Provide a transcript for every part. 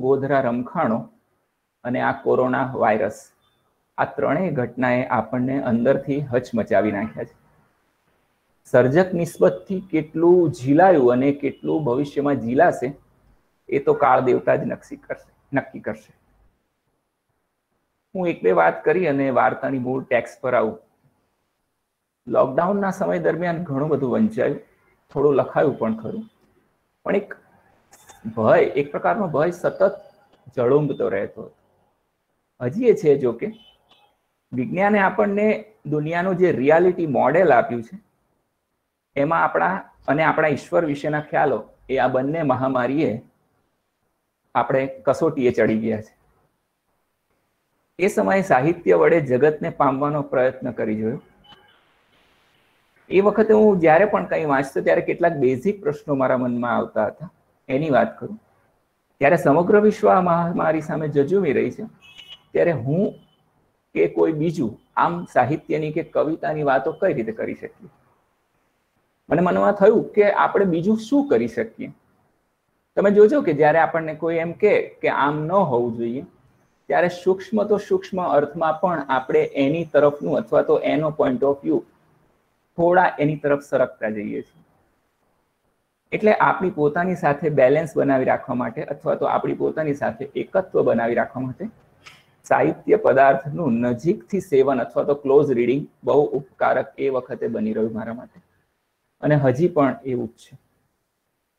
ગોધરા રમખાણો અને આ corona virus, આ ત્રણેય ઘટનાએ આપણને અંદરથી હચમચાવી નાખ્યા છે. સર્જક નિસ્બતથી કેટલું ઝીલાયું અને કેટલું ભવિષ્યમાં ઝીલાશે એ તો કાળ દેવતા જ નક્કી કરશે. હું એક બે વાત કરી અને વાર્તાની મૂળ ટેક્સ્ટ પર આવું. લોકડાઉનના સમય દરમિયાન ઘણું બધું વંચાયું, થોડું લખાયું પણ ખરું, પણ એક પ્રકારનો ભય સતત જળુંબતો રહેતો હતો. હજી એ છે. જો કે વિજ્ઞાને આપણને દુનિયાનું જે રિયાલિટી મોડેલ આપ્યું છે એમાં આપણા ઈશ્વર વિશેના ખ્યાલો એ આ બંને મહામારીએ આપણે કસોટીએ ચડી ગયા છે. એ સમયે સાહિત્ય વડે જગતને પામવાનો પ્રયત્ન કરી જોયો. એ વખતે હું જ્યારે પણ કંઈ વાંચતો ત્યારે કેટલાક બેઝિક પ્રશ્નો મારા મનમાં આવતા હતા. એની વાત કરું ત્યારે સમગ્ર વિશ્વ આ મહામારી સામે જજુમી રહી છે, ત્યારે હું કે કોઈ બીજું આમ સાહિત્યની કે કવિતાની વાતો કઈ રીતે કરી શકીએ? મને મનમાં થયું કે આપણે બીજું શું કરી શકીએ. તમે જોજો કે જ્યારે આપણને કોઈ એમ કે આમ ન હોવું જોઈએ, ત્યારે સૂક્ષ્મ તો સૂક્ષ્મ અર્થમાં પણ આપણે એની તરફનું અથવા તો એનો પોઈન્ટ ઓફ વ્યૂ થોડા એની તરફ સરકતા જઈએ છીએ. એટલે આપણી પોતાની સાથે બેલેન્સ બનાવી રાખવા માટે અથવા તો આપણી પોતાની સાથે એકત્વ બનાવી રાખવા માટે સાહિત્ય પદાર્થનું નજીકથી સેવન અથવા તો ક્લોઝ રીડિંગ બહુ ઉપકારક એ વખતે બની રહ્યું મારા માટે, અને હજી પણ એવું જ છે.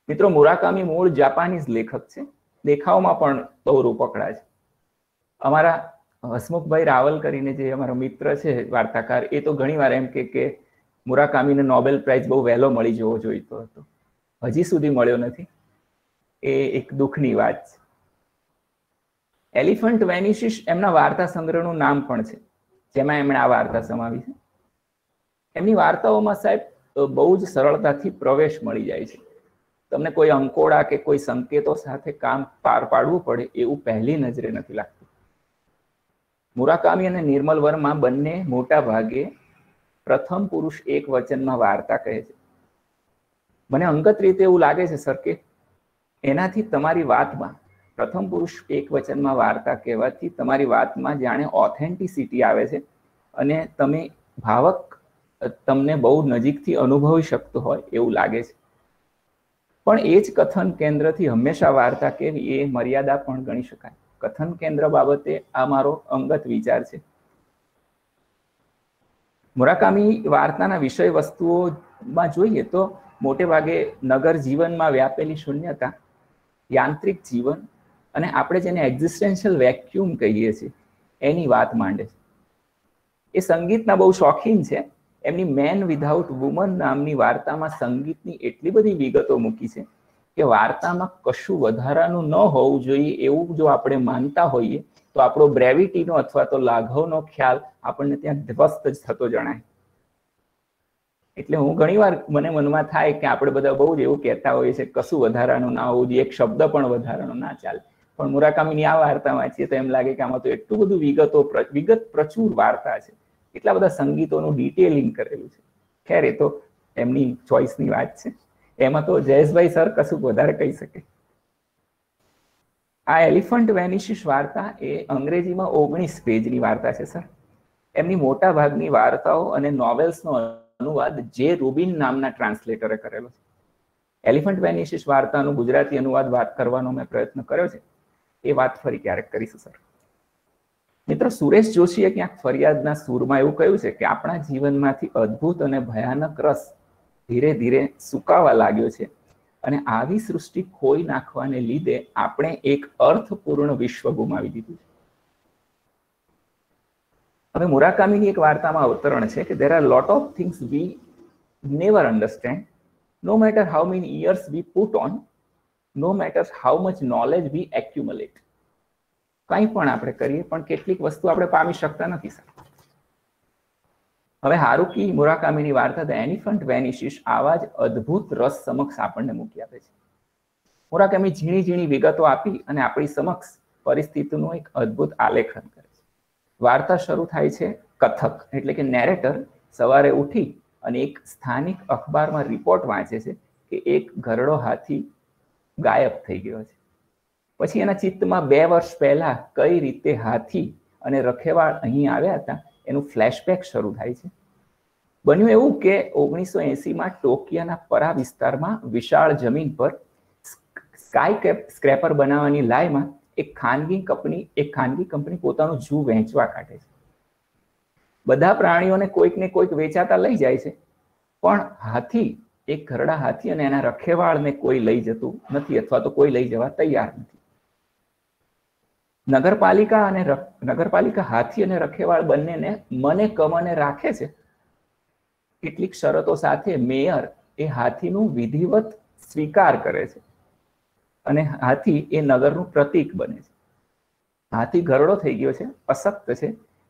મિત્રો, મુરાકામી મૂળ જાપાનીઝ લેખક છે, દેખાવમાં પણ બહુ રૂપકડા છે. અમારા હસમુખભાઈ રાવલ કરીને જે અમારો મિત્ર છે વાર્તાકાર, એ તો ઘણી વાર એમ કે મુરાકામીને નોબેલ પ્રાઇઝ બહુ વહેલો મળી જવો જોઈતો હતો, હજી સુધી મળ્યો નથી. એ એક દુઃખની વાત છે. એલિફન્ટ વેનિશિસ એમના વાર્તા સંગ્રહનું નામ પણ છે, જેમાં એમણે આ વાર્તા સમાવી છે. એમની વાર્તાઓમાં સાહેબ બહુ જ સરળતાથી પ્રવેશ મળી જાય છે. તમને કોઈ અંકોડા કે કોઈ સંકેતો સાથે કામ પાર પાડવું પડે એવું પહેલી નજરે નથી લાગતું. મુરાકામી અને નિર્મલ વર્મા બંને મોટા ભાગે પ્રથમ પુરુષ એક વચનમાં વાર્તા કહે છે. મને અંગત રીતે એવું લાગે છે સર કે એનાથી તમારી વાતમાં, પ્રથમ પુરુષ એક વચનમાં વાર્તા કહેવાથી તમારી વાતમાં જાણે ઓથેન્ટિસિટી આવે છે અને તમે ભાવક તમને બહુ નજીકથી અનુભવી શકતો હોય એવું લાગે છે. પણ એ જ કથન કેન્દ્રથી હંમેશા વાર્તા કેવી એ મર્યાદા પણ ગણી શકાય. કથન કેન્દ્ર બાબતે આ મારો અંગત વિચાર છે. મુરાકામી વાર્તાના વિષય વસ્તુઓમાં જોઈએ તો મોટે ભાગે નગર જીવનમાં વ્યાપેલી શૂન્યતા, યાંત્રિક જીવન અને આપણે જેને એક્ઝિસ્ટેન્શિયલ વેક્યુમ કહીએ છીએ એની વાત માંડે છે. એ સંગીતના બહુ શોખીન છે. એમની મેન વિધાઉટ વુમન નામની વાર્તામાં સંગીતની એટલી બધી વિગતો મૂકી છે કે વાર્તામાં કશું વધારાનું ન હોવું જોઈએ એવું જો આપણે માનતા હોઈએ તો આપણો બ્રેવિટીનો અથવા તો લાઘવનો ખ્યાલ આપણને ત્યાં ધ્વસ્ત જ થતો જણાય. એટલે હું ઘણીવાર મને મનમાં થાય કે આપણે બધા બહુ જ એવું કહેતા હોઈએ છીએ કશું વધારાનું ના હોવું જોઈએ, એક શબ્દ પણ વધારાનો ના ચાલે. પણ મુરાકામીની આ વાર્તા વાંચીએ તો એમ લાગે કે આમાં તો એટલું બધું વિગત પ્રચુર વાર્તા છે, એટલા બધા સંગીતોનું ડિટેલિંગ કરેલું છે. ખેર, એ તો એમની ચોઈસની વાત છે. એમાં તો જયેશભાઈ સર કશું વધારે કહી શકે. આ એલિફન્ટ વેનિશિસ વાર્તા એ અંગ્રેજીમાં 19 પેજની વાર્તા છે સર. એમની મોટા ભાગની વાર્તાઓ અને નોવેલ્સનો અનુવાદ જે રૂબિન નામના ટ્રાન્સલેટરે કરેલો છે. એલિફન્ટ વેનિશિસ વાર્તાનું ગુજરાતી અનુવાદ વાત કરવાનો મેં પ્રયત્ન કર્યો છે, એ વાત ફરી ક્યારેક કરીશું સર. મિત્રો, સુરેશ જોશીએ ક્યાંક ફરિયાદના સૂરમાં એવું કહ્યું છે કે આપણા જીવનમાંથી અદ્ભુત અને ભયાનક રસ ધીરે ધીરે સુકાવા લાગ્યો છે અને આવી સૃષ્ટિ ખોઈ નાખવાને લીધે આપણે એક અર્થપૂર્ણ વિશ્વ ગુમાવી દીધું છે. હવે મુરાકામીની એક વાર્તામાં અવતરણ છે કે there are lot of things we never understand, no matter how many years we put on, no matter how much knowledge we accumulate. કંઈ પણ આપણે કરીએ પણ કેટલીક વસ્તુ આપણે પામી શકતા નથી સર. હવે હારુકી મુરાકામીની વાર્તા ધ એલિફન્ટ વેનિશિસ આવા જ અદ્ભુત રસ સમક્ષ આપણને મૂકી આપે છે. મુરાકામી ઝીણી ઝીણી વિગતો આપી અને આપણી સમક્ષ પરિસ્થિતિનું એક અદ્ભુત આલેખન કરે છે. વાર્તા શરૂ થાય છે કથક એટલે કે નેરેટર સવારે ઉઠી અને એક સ્થાનિક અખબારમાં રિપોર્ટ વાંચે છે કે એક ઘરડો હાથી ગાયબ થઈ ગયો છે. પછી એના ચિત્તમાં 2 વર્ષ પહેલા કઈ રીતે હાથી અને રખેવાળ અહીં આવ્યા હતા એનું ફ્લેશબેક શરૂ થાય છે. બન્યું એવું કે 1980માં ટોકિયોના પરા વિસ્તારમાં વિશાળ જમીન પર સ્કાય સ્ક્રેપર બનાવવાની લાયમાં એક ખાનગી કંપની પોતાનું જૂ વહેંચવા કાઢે છે. બધા પ્રાણીઓને કોઈક ને કોઈક વેચાતા લઈ જાય છે, પણ હાથી, એક ઘરડા હાથી અને એના રખેવાળને કોઈ લઈ જતું નથી અથવા તો કોઈ લઈ જવા તૈયાર નથી. નગરપાલિકા હાથી અને રખેવાળ બંનેને મને કમને રાખે છે. કેટલીક શરતો સાથે મેયર એ હાથીનું વિધિવત સ્વીકાર કરે છે અને હાથી એ નગરનું પ્રતીક બને છે. હાથી ઘરડો થઈ ગયો છે, અશક્ત છે.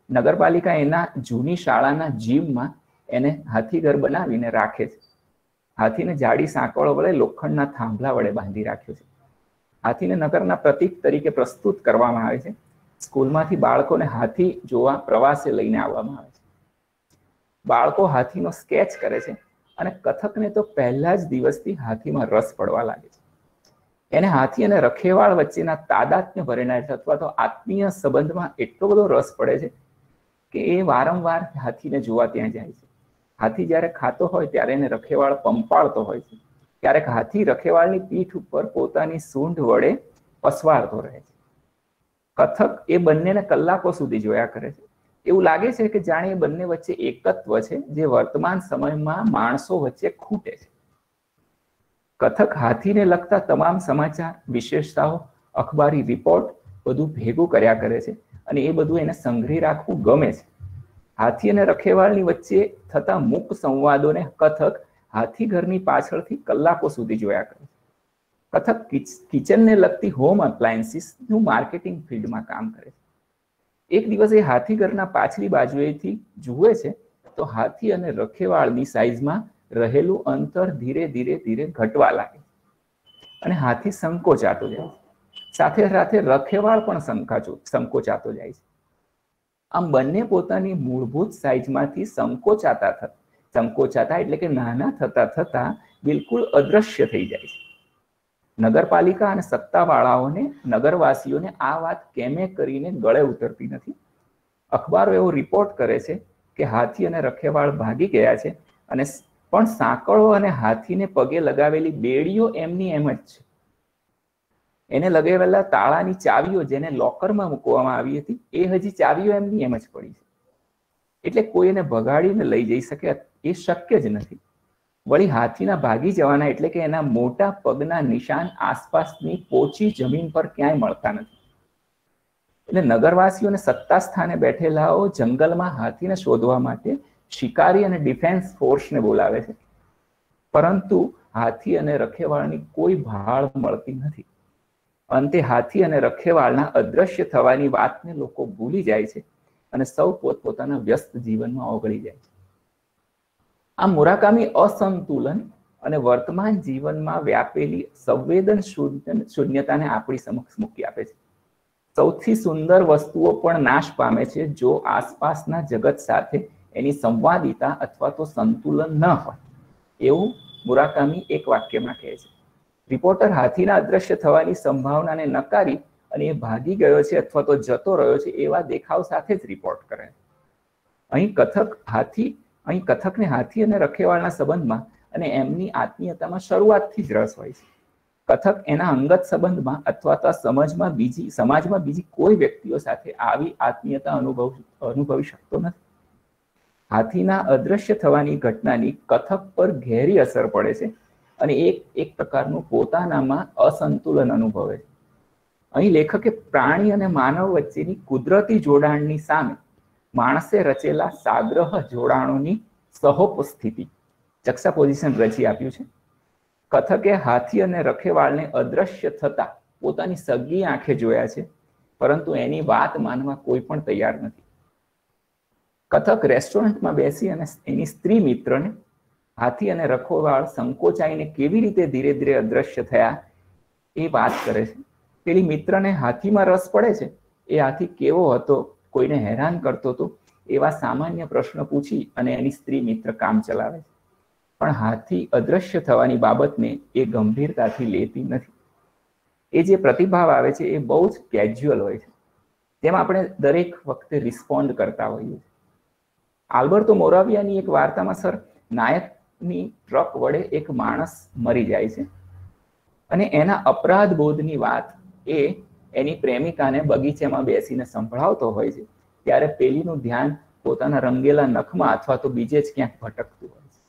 નગરપાલિકા એના જૂની શાળાના જીમમાં એને હાથી ઘર બનાવીને રાખે છે. હાથીને જાડી સાંકળો વડે લોખંડના થાંભલા વડે બાંધી રાખ્યો છે. હાથીને નગરના પ્રતીક તરીકે પ્રસ્તુત કરવામાં આવે છે. સ્કૂલમાંથી બાળકોને હાથી જોવા પ્રવાસે લઈને આવવામાં આવે છે. બાળકો હાથીનો સ્કેચ કરે છે અને કથકને તો પહેલા જ દિવસથી હાથીમાં રસ પડવા લાગે છે. એને હાથી અને રખેવાળ વચ્ચેના તાદાત્મ્ય ભરેલા છે અથવા તો આત્મીય સંબંધમાં એટલો બધો રસ પડે છે કે એ વારંવાર હાથીને જોવા ત્યાં જાય છે. હાથી જ્યારે ખાતો હોય ત્યારે એને રખેવાળ પંપાળતો હોય છે. ક્યારેક હાથી રખેવાળની પીઠ ઉપર પોતાની સૂંઢ વડે પસવારતો રહે છે. કથક એ બંનેને કલાકો સુધી જોયા કરે છે. એવું લાગે છે કે જાણે એ બંને વચ્ચે એકત્વ છે જે વર્તમાન સમયમાં માણસો વચ્ચે ખૂટે છે. કથક હાથીને લગતા તમામ સમાચાર, વિશેષતાઓ, અખબારી રિપોર્ટ બધું ભેગું કર્યા કરે છે અને એ બધું એને સંગ્રહી રાખવું ગમે છે. હાથી અને રખેવાળની વચ્ચે થતા મુક્ત સંવાદોને કથક હાથી ઘરની પાછળથી કલાકો સુધી જોયા કરે છે. કથક કિચનને લગતી હોમ એપ્લાયન્સીસનું માર્કેટિંગ ફિલ્ડમાં કામ કરે છે. એક દિવસ એ હાથી ઘરના પાછલી બાજુએથી જુએ છે તો હાથી અને રખેવાળની સાઈઝમાં રહેલું અંતર ધીરે ધીરે ઘટવા લાગે અને હાથી સંકોચાતો જાય છે. સાથે સાથે રખેવાળ પણ સંકોચાતો જાય છે. આમ બંને પોતાની મૂળભૂત સાઈઝમાંથી સંકોચાતા એટલે કે નાના થતા બિલકુલ અદ્રશ્ય થઈ જાય છે. નગરપાલિકા અને સત્તાવાળાઓને નગરવાસીઓને આ વાત કેમે કરીને ગળે ઉતરતી નથી. અખબારો એવો રિપોર્ટ કરે છે કે હાથી અને રખેવાળ ભાગી ગયા છે અને પણ સાંકળો અને હાથીને પગે લગાવેલી બેડીઓ એમની એમ જ છે. એને લગાવેલા તાળાની ચાવીઓ જેને લોકરમાં મૂકવામાં આવી હતી એ હજી ચાવીઓ એમની એમ જ પડી છે. એટલે કોઈ એને ભગાડીને લઈ જઈ શકે એ શક્ય જ નથી. વળી હાથીના ભાગી જવાના એટલે કે એના મોટા પગના નિશાન આસપાસની પોચી જમીન પર ક્યાંય મળતા નથી. એટલે નગરવાસીઓને સત્તા સ્થાને બેઠેલાઓ જંગલમાં હાથીને શોધવા માટે શિકારી અને ડિફેન્સ ફોર્સને બોલાવે છે, પરંતુ હાથી અને રખેવાળની કોઈ ભાળ મળતી નથી. અંતે હાથી અને રખેવાળના અદ્રશ્ય થવાની વાતને લોકો ભૂલી જાય છે અને સૌ પોતપોતાના વ્યસ્ત જીવનમાં ઓગળી જાય છે. આ મુરાકામી અસંતુલન અને વર્તમાન જીવનમાં વ્યાપેલી સંવેદન શૂન્યતાને આપણી સમક્ષ મૂકી આપે છે. સૌથી સુંદર વસ્તુઓ પણ નાશ પામે છે જો આસપાસના જગત સાથે એની સંવાદિતા અથવા તો સંતુલન ન હોય, એવું મુરાકામી એક વાક્યમાં કહે છે. રિપોર્ટર હાથીના અદ્રશ્ય થવાની સંભાવનાને નકારી અને એ ભાગી ગયો છે અથવા તો જતો રહ્યો છે એવા દેખાવ સાથે જ રિપોર્ટ કરે. અહીં કથકને હાથી અને રખેવાળના સંબંધમાં અને એમની આત્મીયતામાં શરૂઆતથી જ રસ હોય છે. કથક એના અંગત સંબંધમાં અથવા તો સમાજમાં બીજી કોઈ વ્યક્તિઓ સાથે આવી આત્મીયતા અનુભવી શકતો નથી. હાથીના અદ્રશ્ય થવાની ઘટનાની કથક પર ઘેરી અસર પડે છે અને એક પ્રકારનું પોતાનામાં અસંતુલન અનુભવે છે. અહીં લેખકે પ્રાણી અને માનવ વચ્ચેની કુદરતી જોડાણની સામે માણસે રચેલા સાગ્રહ જોડાણોની સહોપસ્થિતિ જક્સાપોઝિશન રચી આપ્યું છે. કથકે હાથી અને રખેવાળને અદ્રશ્ય થતા પોતાની સગી આંખે જોયા છે, પરંતુ એની વાત માનવા કોઈ પણ તૈયાર નથી. કથક રેસ્ટોરન્ટમાં બેસી અને એની સ્ત્રી મિત્રને હાથી અને રખેવાળ સંકોચાઈને કેવી રીતે ધીરે ધીરે અદ્રશ્ય થયા એ વાત કરે છે. પેલી મિત્રને હાથીમાં રસ પડે છે. એ હાથી કેવો હતો, કોઈને હેરાન કરતો હતો, એવા સામાન્ય પ્રશ્ન પૂછી અને એની સ્ત્રી મિત્ર કામ ચલાવે છે. પણ હાથી અદ્રશ્ય થવાની બાબતને એ ગંભીરતાથી લેતી નથી. એ જે પ્રતિભાવ આવે છે એ બહુ જ કેઝ્યુઅલ હોય છે, જેમાં આપણે દરેક વખતે રિસ્પોન્ડ કરતા હોઈએ છીએ. આલ્બર્તો મોરાવિયાની એક વાર્તામાં સર નાયકની ટ્રક વડે એક માણસ મરી જાય છે અને એના અપરાધ બોધની વાત એ એની પ્રેમિકાને બગીચામાં બેસીને સંભળાવતો હોય છે, ત્યારે પેલીનું ધ્યાન પોતાના રંગેલા નખમાં અથવા તો બીજે જ ક્યાંક ભટકતું હોય છે.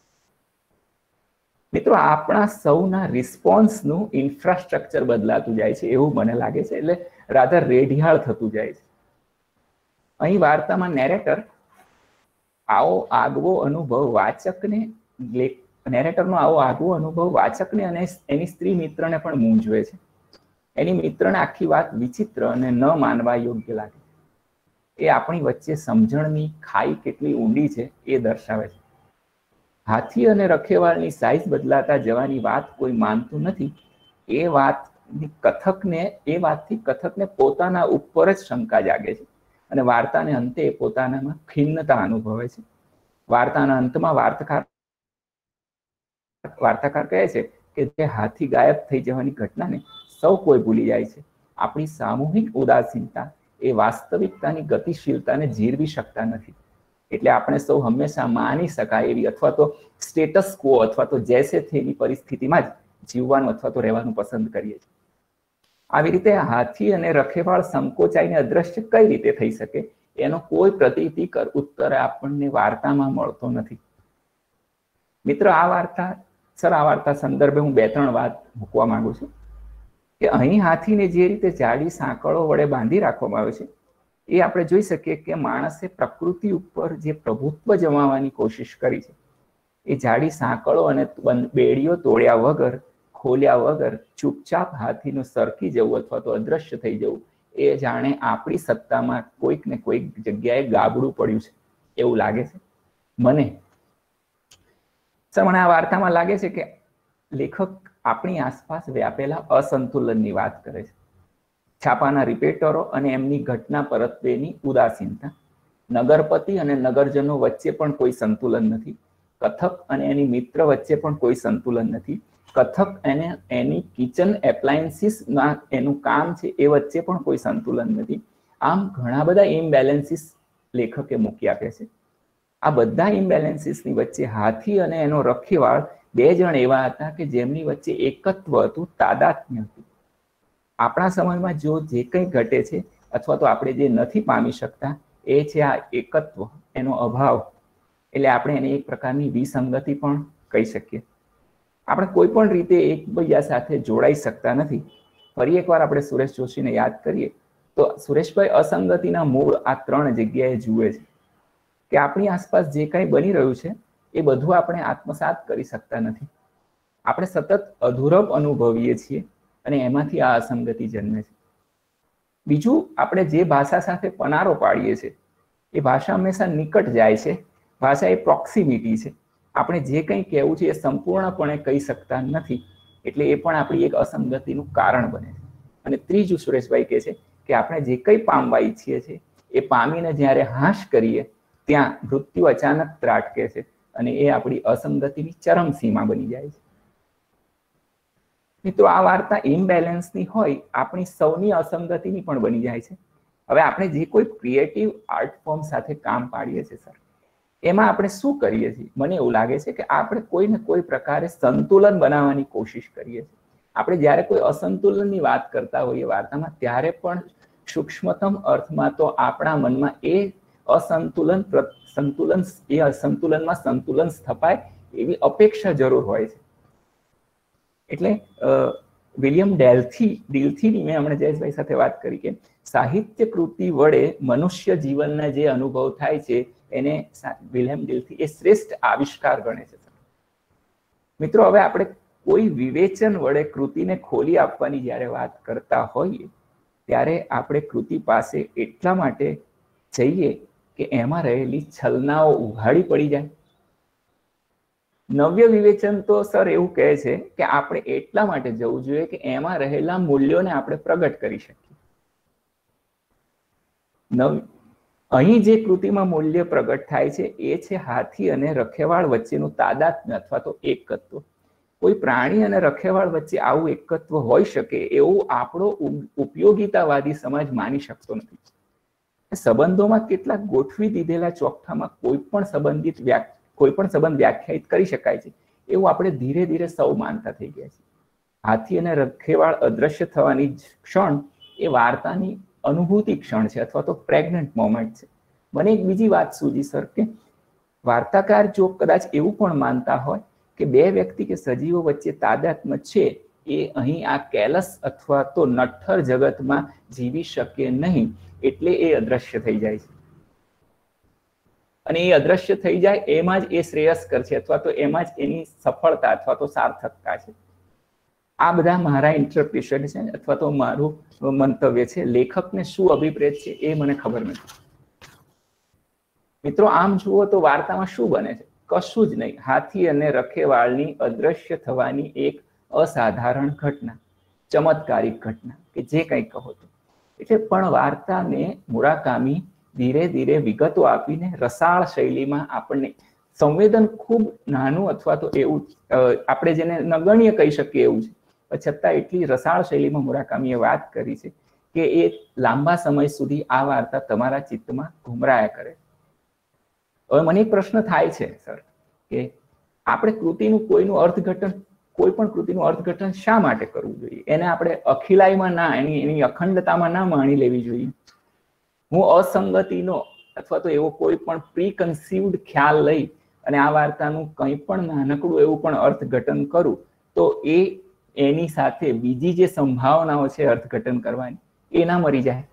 મિત્રો, આપણા સૌના રિસ્પોન્સનું ઇન્ફ્રાસ્ટ્રક્ચર બદલાતું જાય છે એવું મને લાગે છે, એટલે રાધર રેઢિયાળ થતું જાય છે. અહીં વાર્તામાં નેરેટર આવો આગવો અનુભવ વાચકને નેરેટરનો આવો આગવો અનુભવ વાચકને અને એની સ્ત્રી મિત્રને પણ મૂંઝવે છે. એની મિત્રને આખી વાત વિચિત્ર અને ન માનવા યોગ્ય લાગે. એ આપણી વચ્ચે સમજણની ખાઈ કેટલી ઊંડી છે એ દર્શાવે છે. હાથી અને રખેવાળની સાઈઝ બદલાતા જવાની વાત કોઈ માનતું નથી. એ વાતથી કથકને પોતાના ઉપર જ શંકા જાગે છે અને વાર્તાને અંતે પોતાનામાં ખિન્નતા અનુભવે છે. વાર્તાના અંતમાં વાર્તાકાર કહે છે કે જે હાથી ગાયબ થઈ જવાની ઘટનાને સૌ કોઈ ભૂલી જાય છે. આપણી સામૂહિક ઉદાસીનતા એ વાસ્તવિકતાની ગતિશીલતાને જીરવી શકતા નથી. એટલે આપણે સૌ હંમેશા માની શકાય એવી અથવા તો સ્ટેટસ ક્વો અથવા તો જેસે થેની પરિસ્થિતિમાં જ જીવવાનું અથવા તો રહેવાનું પસંદ કરીએ છીએ. આવી રીતે હાથી અને રખેવાળ સંકોચાઈને અદ્રશ્ય કઈ રીતે થઈ શકે એનો કોઈ પ્રતીતિકર ઉત્તર આપણને વાર્તામાં મળતો નથી. મિત્રો, આ વાર્તા સંદર્ભે હું 2-3 વાત મૂકવા માંગુ છું કે અહીં હાથીને જે રીતે જાડી સાંકળો વડે બાંધી રાખવામાં આવે છે એ આપણે જોઈ શકીએ કે માણસે પ્રકૃતિ ઉપર જે પ્રભુત્વ જમાવવાની કોશિશ કરી છે એ જાડી સાંકળો અને બેડીઓ તોડ્યા વગર, ખોલ્યા વગર ચૂપચાપ હાથીનું સરકી જવું અથવા તો અદ્રશ્ય થઈ જવું એ જાણે આપણી સત્તામાં કોઈક ને કોઈક જગ્યાએ ગાબડું પડ્યું છે એવું લાગે છે મને. સર, મને આ વાર્તામાં લાગે છે કે લેખક આપણી આસપાસ વ્યાપેલા અસંતુલનની વાત કરે છે. છાપાના રિપોર્ટરો અને એમની ઘટના પરત્વેની ઉદાસીનતા, નગરપતિ અને નગરજનો વચ્ચે પણ કોઈ સંતુલન નથી, કથક અને એની મિત્ર વચ્ચે પણ કોઈ સંતુલન નથી, કથક અને એની કિચન એપ્લાયન્સીસમાં એનું કામ છે એ વચ્ચે પણ કોઈ સંતુલન નથી. આમ ઘણા બધા ઇમ્બેલેન્સીસ લેખકે મૂકી આપે છે. આ બધા ઇમ્બેલેન્સીસની વચ્ચે હાથી અને એનો રખેવાળ 2 જણ એવા હતા કે જેમની વચ્ચે એકત્વ હતું, તાદાત્મ્ય હતું. આપણા સમયમાં જે કંઈ ઘટે છે અથવા તો આપણે જે નથી પામી શકતા એ છે આ એકત્વ, એનો અભાવ. એટલે આપણે એને એક પ્રકારની વિસંગતિ પણ કહી શકીએ. આપણે કોઈ પણ રીતે એકબીજા સાથે જોડાઈ શકતા નથી. ફરી એકવાર આપણે સુરેશ જોશીને યાદ કરીએ તો સુરેશભાઈ અસંગતિના મૂળ આ 3 જગ્યાએ જુએ છે કે આપણી આસપાસ જે કંઈ બની રહ્યું છે એ બધું આપણે આત્મસાત કરી શકતા નથી. આપણે સતત અધૂરપ અનુભવીએ છીએ અને એમાંથી આ અસંગતિ જન્મે છે. બીજું, આપણે જે ભાષા સાથે પનારો પાડીએ છીએ એ ભાષા હંમેશા નિકટ જાય છે. ભાષા એ પ્રોક્સિમિટી છે. આપણે જે કંઈ કહેવું છે એ સંપૂર્ણપણે કહી શકતા નથી, એટલે એ પણ આપણી એક અસંગતિનું કારણ બને છે. અને ત્રીજું, સુરેશભાઈ કહે છે કે આપણે જે કંઈ પામવા ઈચ્છીએ છીએ એ પામીને જ્યારે હાશ કરીએ ત્યાં મૃત્યુ અચાનક ત્રાટકે છે અને એ આપણી અસંગતિની ચરમસીમા બની જાય છે. મિત્રો, આ વાર્તા ઇમ્બેલેન્સની હોય આપણી સૌની અસંગતિની પણ બની જાય છે. હવે આપણે જે કોઈ ક્રિએટિવ આર્ટ ફોર્મ સાથે કામ પાડીએ છીએ સર, એમાં આપણે શું કરીએ છીએ? મને એવું લાગે છે કે આપણે કોઈ ને કોઈ પ્રકારે સંતુલન બનાવવાની કોશિશ કરીએ છીએ. આપણે જ્યારે કોઈ અસંતુલનની વાત કરતા હોઈએ વાર્તામાં, ત્યારે પણ સૂક્ષ્મતમ અર્થમાં તો આપણા મનમાં એ અસંતુલનમાં સંતુલન સ્થપાય એવી અપેક્ષા જરૂર હોય છે. એટલે વિલિયમ ડિલ્થીની મેં હમણાં જયેશભાઈ સાથે વાત કરી કે સાહિત્ય કૃતિ વડે મનુષ્ય જીવનના જે અનુભવ થાય છે એને વિલિયમ ડિલ્થી એ શ્રેષ્ઠ આવિષ્કાર ગણે છે. મિત્રો, હવે આપણે કોઈ વિવેચન વડે કૃતિને ખોલી આપવાની જ્યારે વાત કરતા હોઈએ ત્યારે આપણે કૃતિ પાસે એટલા માટે જઈએ કે એમાં રહેલી છલનાઓ ઉઘાડી પડી જાય. નવ્ય વિવેચન તો સર એવું કહે છે કે આપણે એટલા માટે જવું જોઈએ કે એમાં રહેલા મૂલ્યોને આપણે પ્રગટ કરી શકીએ. અહીં જે કૃતિમાં મૂલ્ય પ્રગટ થાય છે એ છે હાથી અને રખેવાળ વચ્ચેનું તાદાત્મ્ય અથવા તો એકત્વ. કોઈ પ્રાણી અને રખેવાળ વચ્ચે આવું એકત્વ હોઈ શકે એવું આપણો ઉપયોગિતાવાદી સમાજ માની શકતો નથી. સંબંધોમાં કેટલાક ગોઠવી દીધેલા ચોકઠામાં કોઈ પણ સંબંધ વ્યાખ્યાયિત કરી શકાય છે એવું આપણે ધીરે ધીરે સૌ માનતા થઈ ગયા છે. હાથી અને રખેવાળ અદ્રશ્ય થવાની ક્ષણ એ વાર્તાની અનુભૂતિ ક્ષણ છે અથવા તો પ્રેગ્નન્ટ મોમેન્ટ છે. મને એક બીજી વાત સૂજી સર કે વાર્તાકાર જો કદાચ એવું પણ માનતા હોય કે બે વ્યક્તિ કે સજીવો વચ્ચે તાદાત્મ્ય છે, એ અહીં આ કેલસ અથવા તો નઠ્ઠર જગતમાં જીવી શકે નહીં, એટલે એ અદ્રશ્ય થઈ જાય છે. અને એ અદ્રશ્ય થઈ જાય એમાં જ એ શ્રેયસ્કર છે અથવા તો એમાં જ એની સફળતા અથવા તો સાર્થકતા છે. આ બધા મારા ઇન્ટરપ્રિટેશન છે અથવા તો મારું મંતવ્ય છે. લેખકને શું અભિપ્રેત છે એ મને ખબર નથી. મિત્રો, આમ જુઓ તો વાર્તામાં શું બને છે? કશું જ નહીં. હાથી અને રખેવાળની અદ્રશ્ય થવાની એક અસાધારણ ઘટના, ચમત્કારિક ઘટના, કે જે કંઈ કહો તો. એટલે પણ વાર્તાને મુરાકામી ધીરે ધીરે વિગતો આપીને રસાળ શૈલીમાં આપણને સંવેદન ખૂબ નાનું અથવા તો એવું આપણે જેને નગણ્ય કહી શકીએ એવું છે, છતાં એટલી રસાળ શૈલીમાં મુરાકામીએ વાત કરી છે કે એ લાંબા સમય સુધી આ વાર્તા તમારા ચિત્તમાં ઘુમરાયા કરે. હવે મને એક પ્રશ્ન થાય છે સર કે આપણે કૃતિનું કોઈ પણ કૃતિનું અર્થઘટન શા માટે કરવું જોઈએ? એને આપણે અખિલાઈમાં ના, એની અખંડતામાં ના માણી લેવી જોઈએ. હું અસંગતિનો અથવા તો એવો કોઈ પણ પ્રીકન્સીવ્ડ ખ્યાલ લઈ અને આ વાર્તાનું કંઈ પણ નાનકડું એવું પણ અર્થઘટન કરું તો એની સાથે બીજી જે સંભાવનાઓ છે અર્થઘટન કરવાની, એ ના મરી જાય.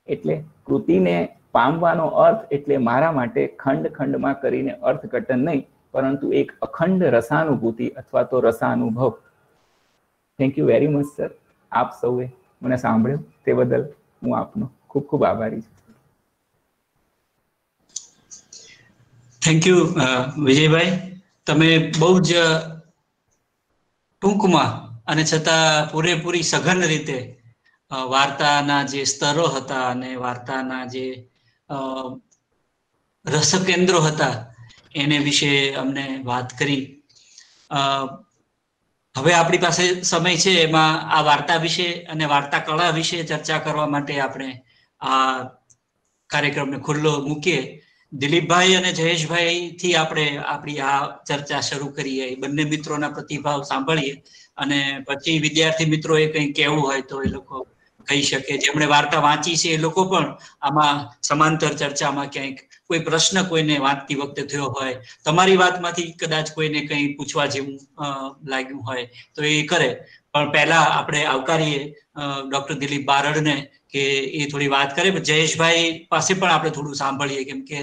એટલે કૃતિને પામવાનો અર્થ એટલે મારા માટે ખંડ ખંડમાં કરીને અર્થઘટન નહીં, પરંતુ એક અખંડ રસાનુભૂતિ અથવા તો રસાનુભવ. Thank you very much sir. આપ સૌએ મને સાંભળ્યું તે બદલ હું આપનો ખૂબ ખૂબ આભારી છું. Thank you Vijaybhai. તમે બહુ જ ટૂંકમાં અને છતાં પૂરેપૂરી સઘન રીતે વાર્તાના જે સ્તરો હતા અને વાર્તાના જે રસકેન્દ્રો હતા એને વિશે અમને વાત કરી. હવે આપણી પાસે સમય છે એમાં આ વાર્તા વિશે અને વાર્તા કળા વિશે ચર્ચા કરવા માટે આપણે આ કાર્યક્રમને ખુલ્લો મૂકીએ. દિલીપભાઈ અને જયેશભાઈ થી આપણે આપણી આ ચર્ચા શરૂ કરીએ. બંને મિત્રોના પ્રતિભાવ સાંભળીએ અને પછી વિદ્યાર્થી મિત્રોએ કંઈ કહેવું હોય તો એ લોકો કહી શકે. જેમણે વાર્તા વાંચી છે એ લોકો પણ આમાં સમાંતર ચર્ચામાં ક્યાંક કોઈ પ્રશ્ન કોઈને વાંચતી વખતે થયો હોય, તમારી વાતમાંથી કદાચ કોઈને કંઈ પૂછવા જેવું લાગ્યું હોય તો એ કરે. પણ પહેલા આપણે આવકારીએ ડોક્ટર દિલીપ બારડને કે એ થોડી વાત કરે. જયેશભાઈ પાસે પણ આપણે થોડું સાંભળીએ, કેમ કે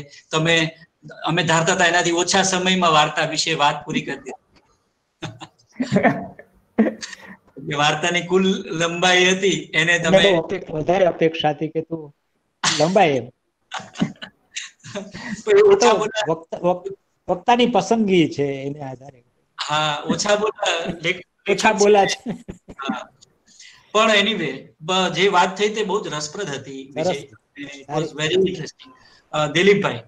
અમે ધારતા હતા એનાથી ઓછા સમયમાં વાર્તા વિશે વાત પૂરી કરી દીધી. વાર્તાની કુલ લંબાઈ હતી એને તમે વધારે અપેક્ષા હતી કે તું લંબાઈ એમ. વક્તાની પસંદગી છે એને આધારે. હા, ઓછા બોલા છે. પણ એનીવે જે વાત થઈ તે બહુ જ રસપ્રદ હતી. Very interesting. દિલીપભાઈ.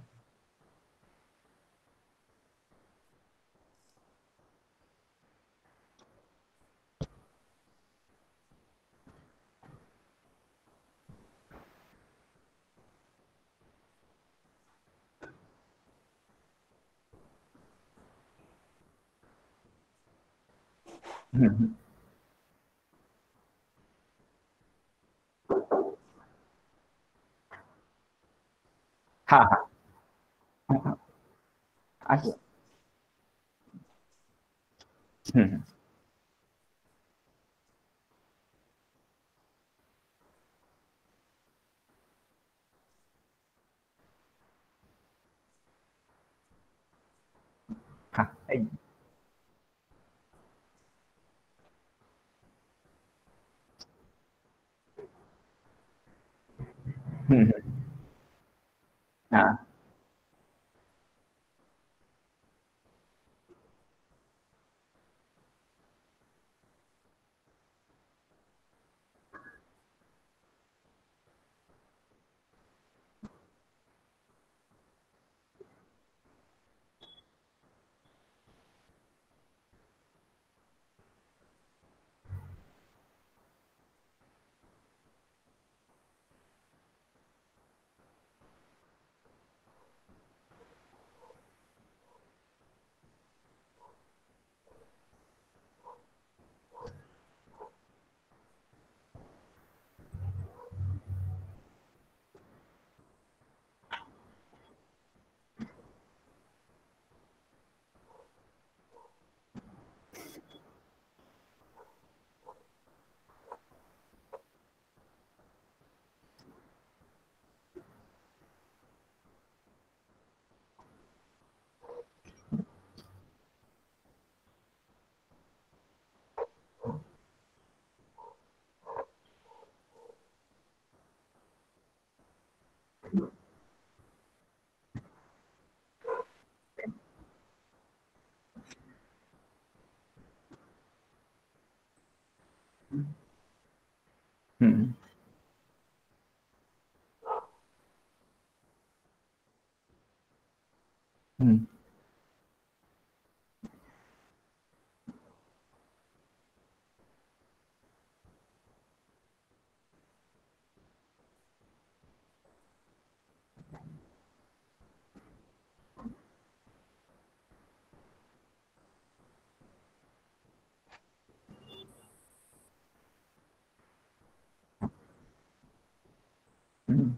હા હા. હા. हम्म हम्म हम्म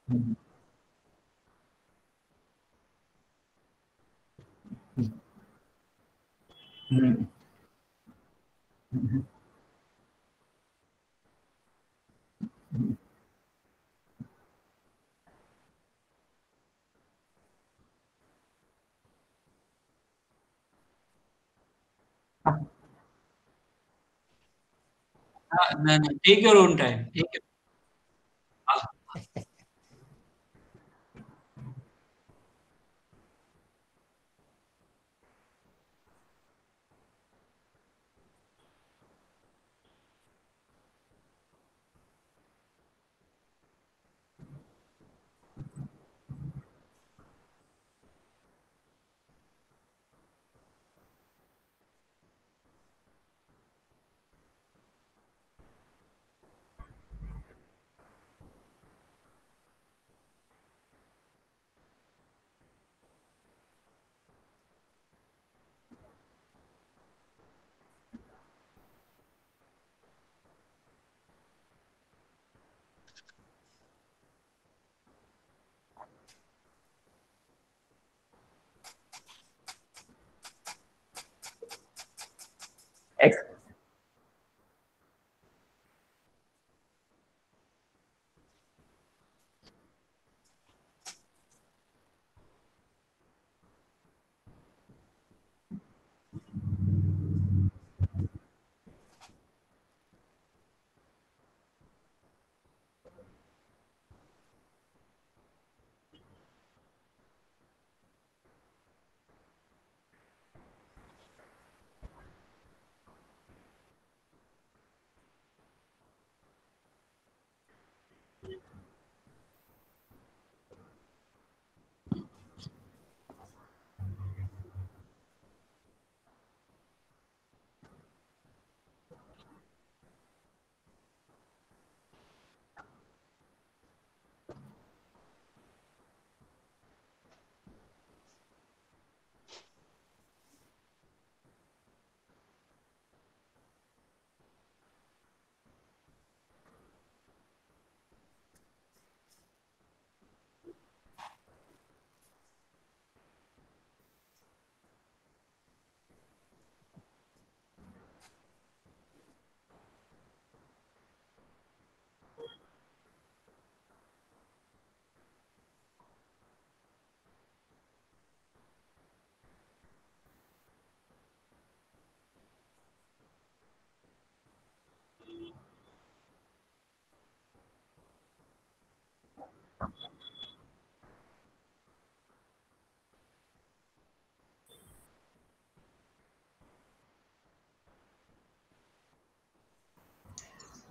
हम्म हम्म हाँ, नहीं नहीं, टेक योर ओन टाइम, ठीक है। हाँ,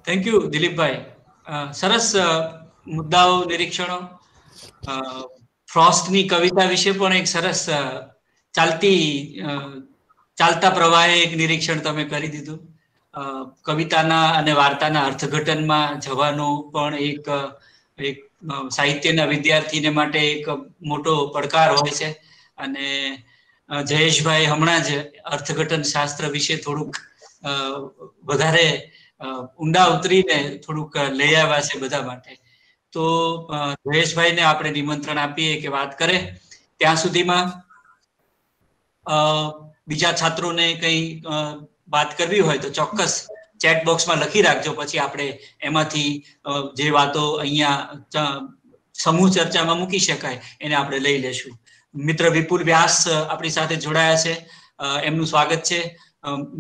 થેન્ક યુ દિલીપભાઈ. સરસ મુદ્દાઓ, નિરીક્ષણો. ફ્રોસ્ટની કવિતા વિશે પણ એક સરસ ચાલતા પ્રવાહે એક નિરીક્ષણ તમે કરી દીધું. કવિતાના અને વાર્તાના અર્થઘટનમાં જવાનું પણ એક સાહિત્યના વિદ્યાર્થીને માટે એક મોટો પડકાર હોય છે. અને જયેશભાઈ હમણાં જ અર્થઘટન શાસ્ત્ર વિશે થોડુંક વધારે ઊંડા ઉતરીને થોડુંક લઈ આવ્યા છે બધા માટે. તો જયેશભાઈને આપણે નિમંત્રણ આપીએ કે વાત કરે. ત્યાં સુધીમાં બીજા છાત્રોને કંઈ વાત કરવી હોય તો ચોક્કસ ચેટ બોક્સમાં લખી રાખજો. પછી આપણે એમાંથી જે વાતો અહીંયા સમૂહ ચર્ચામાં મૂકી શકાય એને આપણે લઈ લેશું. મિત્ર વિપુલ વ્યાસ આપણી સાથે જોડાયા છે, એમનું સ્વાગત છે.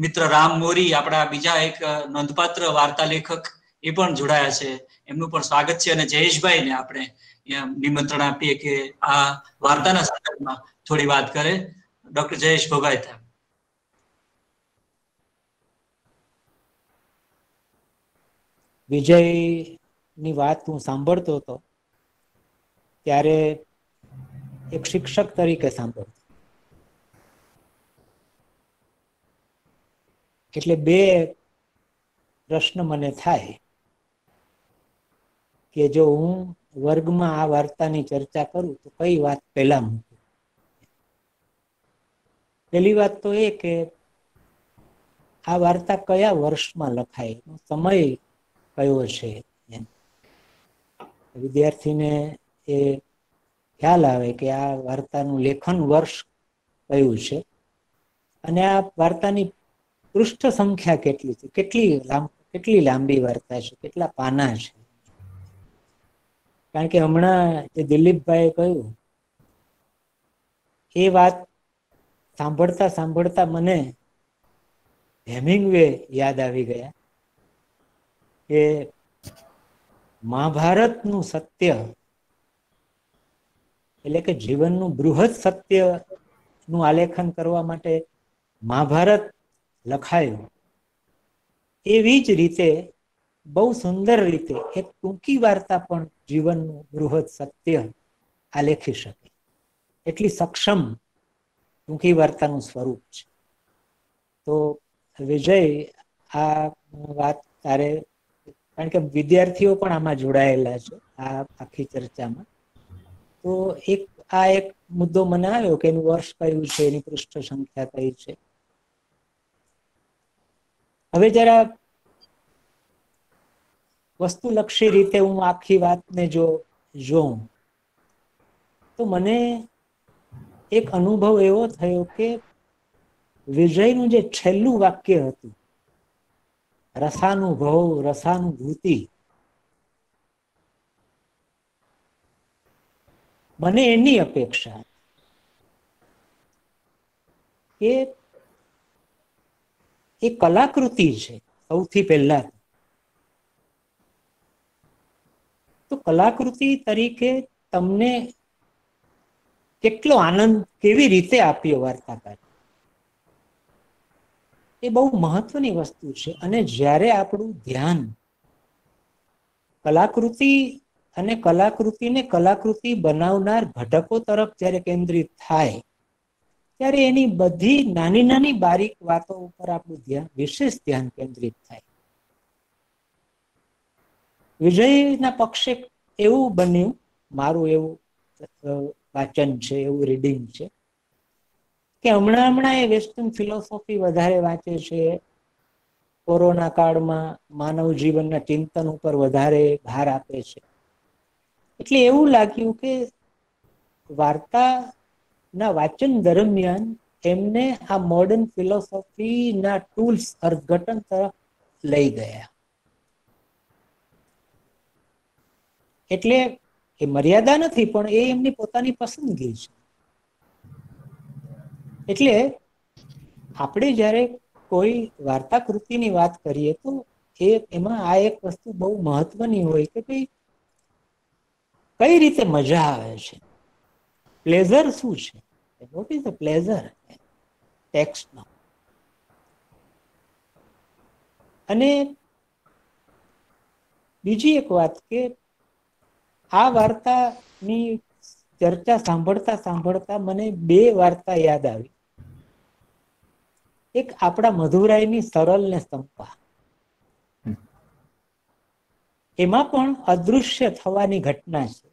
મિત્ર રામ મોરી, આપણા બીજા એક નોંધપાત્ર વાર્તા લેખક, એ પણ જોડાયા છે, એમનું પણ સ્વાગત છે. અને જયેશભાઈને આપણે નિમંત્રણ આપીએ કે આ વાર્તાના સંદર્ભમાં થોડી વાત કરે. ડોક્ટર જયેશ ભોગાયતા. વિજયની વાત હું સાંભળતો હતો ત્યારે એક શિક્ષક તરીકે સાંભળતો. એટલે બે પ્રશ્ન મને થાય કે જો હું વર્ગમાં આ વાર્તાની ચર્ચા કરું તો કઈ વાત પહેલા મૂકું. પહેલી વાત તો એ કે આ વાર્તા કયા વર્ષમાં લખાય, સમય કયો છે. વિદ્યાર્થીને એ ખ્યાલ આવે કે આ વાર્તાનું લેખન વર્ષ કયું છે અને આ વાર્તાની પૃષ્ઠ સંખ્યા કેટલી છે, કેટલી લાંબી વાર્તા છે, કેટલા પાના છે. કારણ કે હમણાં જે દિલીપભાઈએ કહ્યું એ વાત સાંભળતા સાંભળતા મને હેમિંગવે યાદ આવી ગયા કે મહાભારતનું સત્ય એટલે કે જીવનનું બૃહદ સત્યનું આલેખન કરવા માટે મહાભારત લખાયું. એવી જ રીતે બહુ સુંદર રીતે એક ટૂંકી વાર્તા પણ જીવનનું બૃહદ સત્ય આલેખી શકે, એટલી સક્ષમ ટૂંકી વાર્તાનું સ્વરૂપ છે. તો વિજય, આ વાત તારે, કારણ કે વિદ્યાર્થીઓ પણ આમાં જોડાયેલા છે આ આખી ચર્ચામાં, તો આ એક મુદ્દો મને આવ્યો કે એનું વર્ષ કયું છે, એની પૃષ્ઠ સંખ્યા કઈ છે. હવે જરા વસ્તુલક્ષી રીતે હું આખી વાતને જો જોઉં તો મને એક અનુભવ એવો થયો કે વિજયનું જે છેલ્લું વાક્ય હતું, રસાનુભવ, રસાનુભૂતિ, મને એની અપેક્ષા કે એ કલાકૃતિ છે. સૌથી પહેલા તો કલાકૃતિ તરીકે તમને કેટલો આનંદ કેવી રીતે આપ્યો વાર્તાકાર, એ બહુ મહત્વની વસ્તુ છે. અને જ્યારે આપણું ધ્યાન કલાકૃતિ અને કલાકૃતિને કલાકૃતિ બનાવનાર ઘટકો તરફ જ્યારે કેન્દ્રિત થાય ત્યારે એની બધી નાની નાની બારીક વાતો ઉપર આપણું ધ્યાન, વિશેષ ધ્યાન કેન્દ્રિત થાય. વિજયના પક્ષે એવું બન્યું, મારું એવું વાચન છે, એવું રીડિંગ છે કે હમણાં એ વેસ્ટર્ન ફિલોસોફી વધારે વાંચે છે. કોરોના કાળમાં માનવ જીવનના ચિંતન ઉપર વધારે ભાર આપે છે. એટલે એવું લાગ્યું કે વાર્તાના વાચન દરમિયાન એમને આ મોડર્ન ફિલોસોફીના ટૂલ્સ અર્થઘટન તરફ લઈ ગયા. એટલે એ મર્યાદા નથી, પણ એ એમની પોતાની પસંદગી છે. એટલે આપણે જ્યારે કોઈ વાર્તાકૃતિની વાત કરીએ તો એમાં આ એક વસ્તુ બહુ મહત્વની હોય કે ભાઈ કઈ રીતે મજા આવે છે, પ્લેઝર શું છે, વોટ ઇઝ ધ પ્લેઝર ટેક્સ્ટનો. અને બીજી એક વાત કે આ વાર્તાની ચર્ચા સાંભળતા સાંભળતા મને બે વાર્તા યાદ આવી. એક આપણા મધુરાયની સરળ ને સંપા, એમાં પણ અદૃશ્ય થવાની ઘટના છે.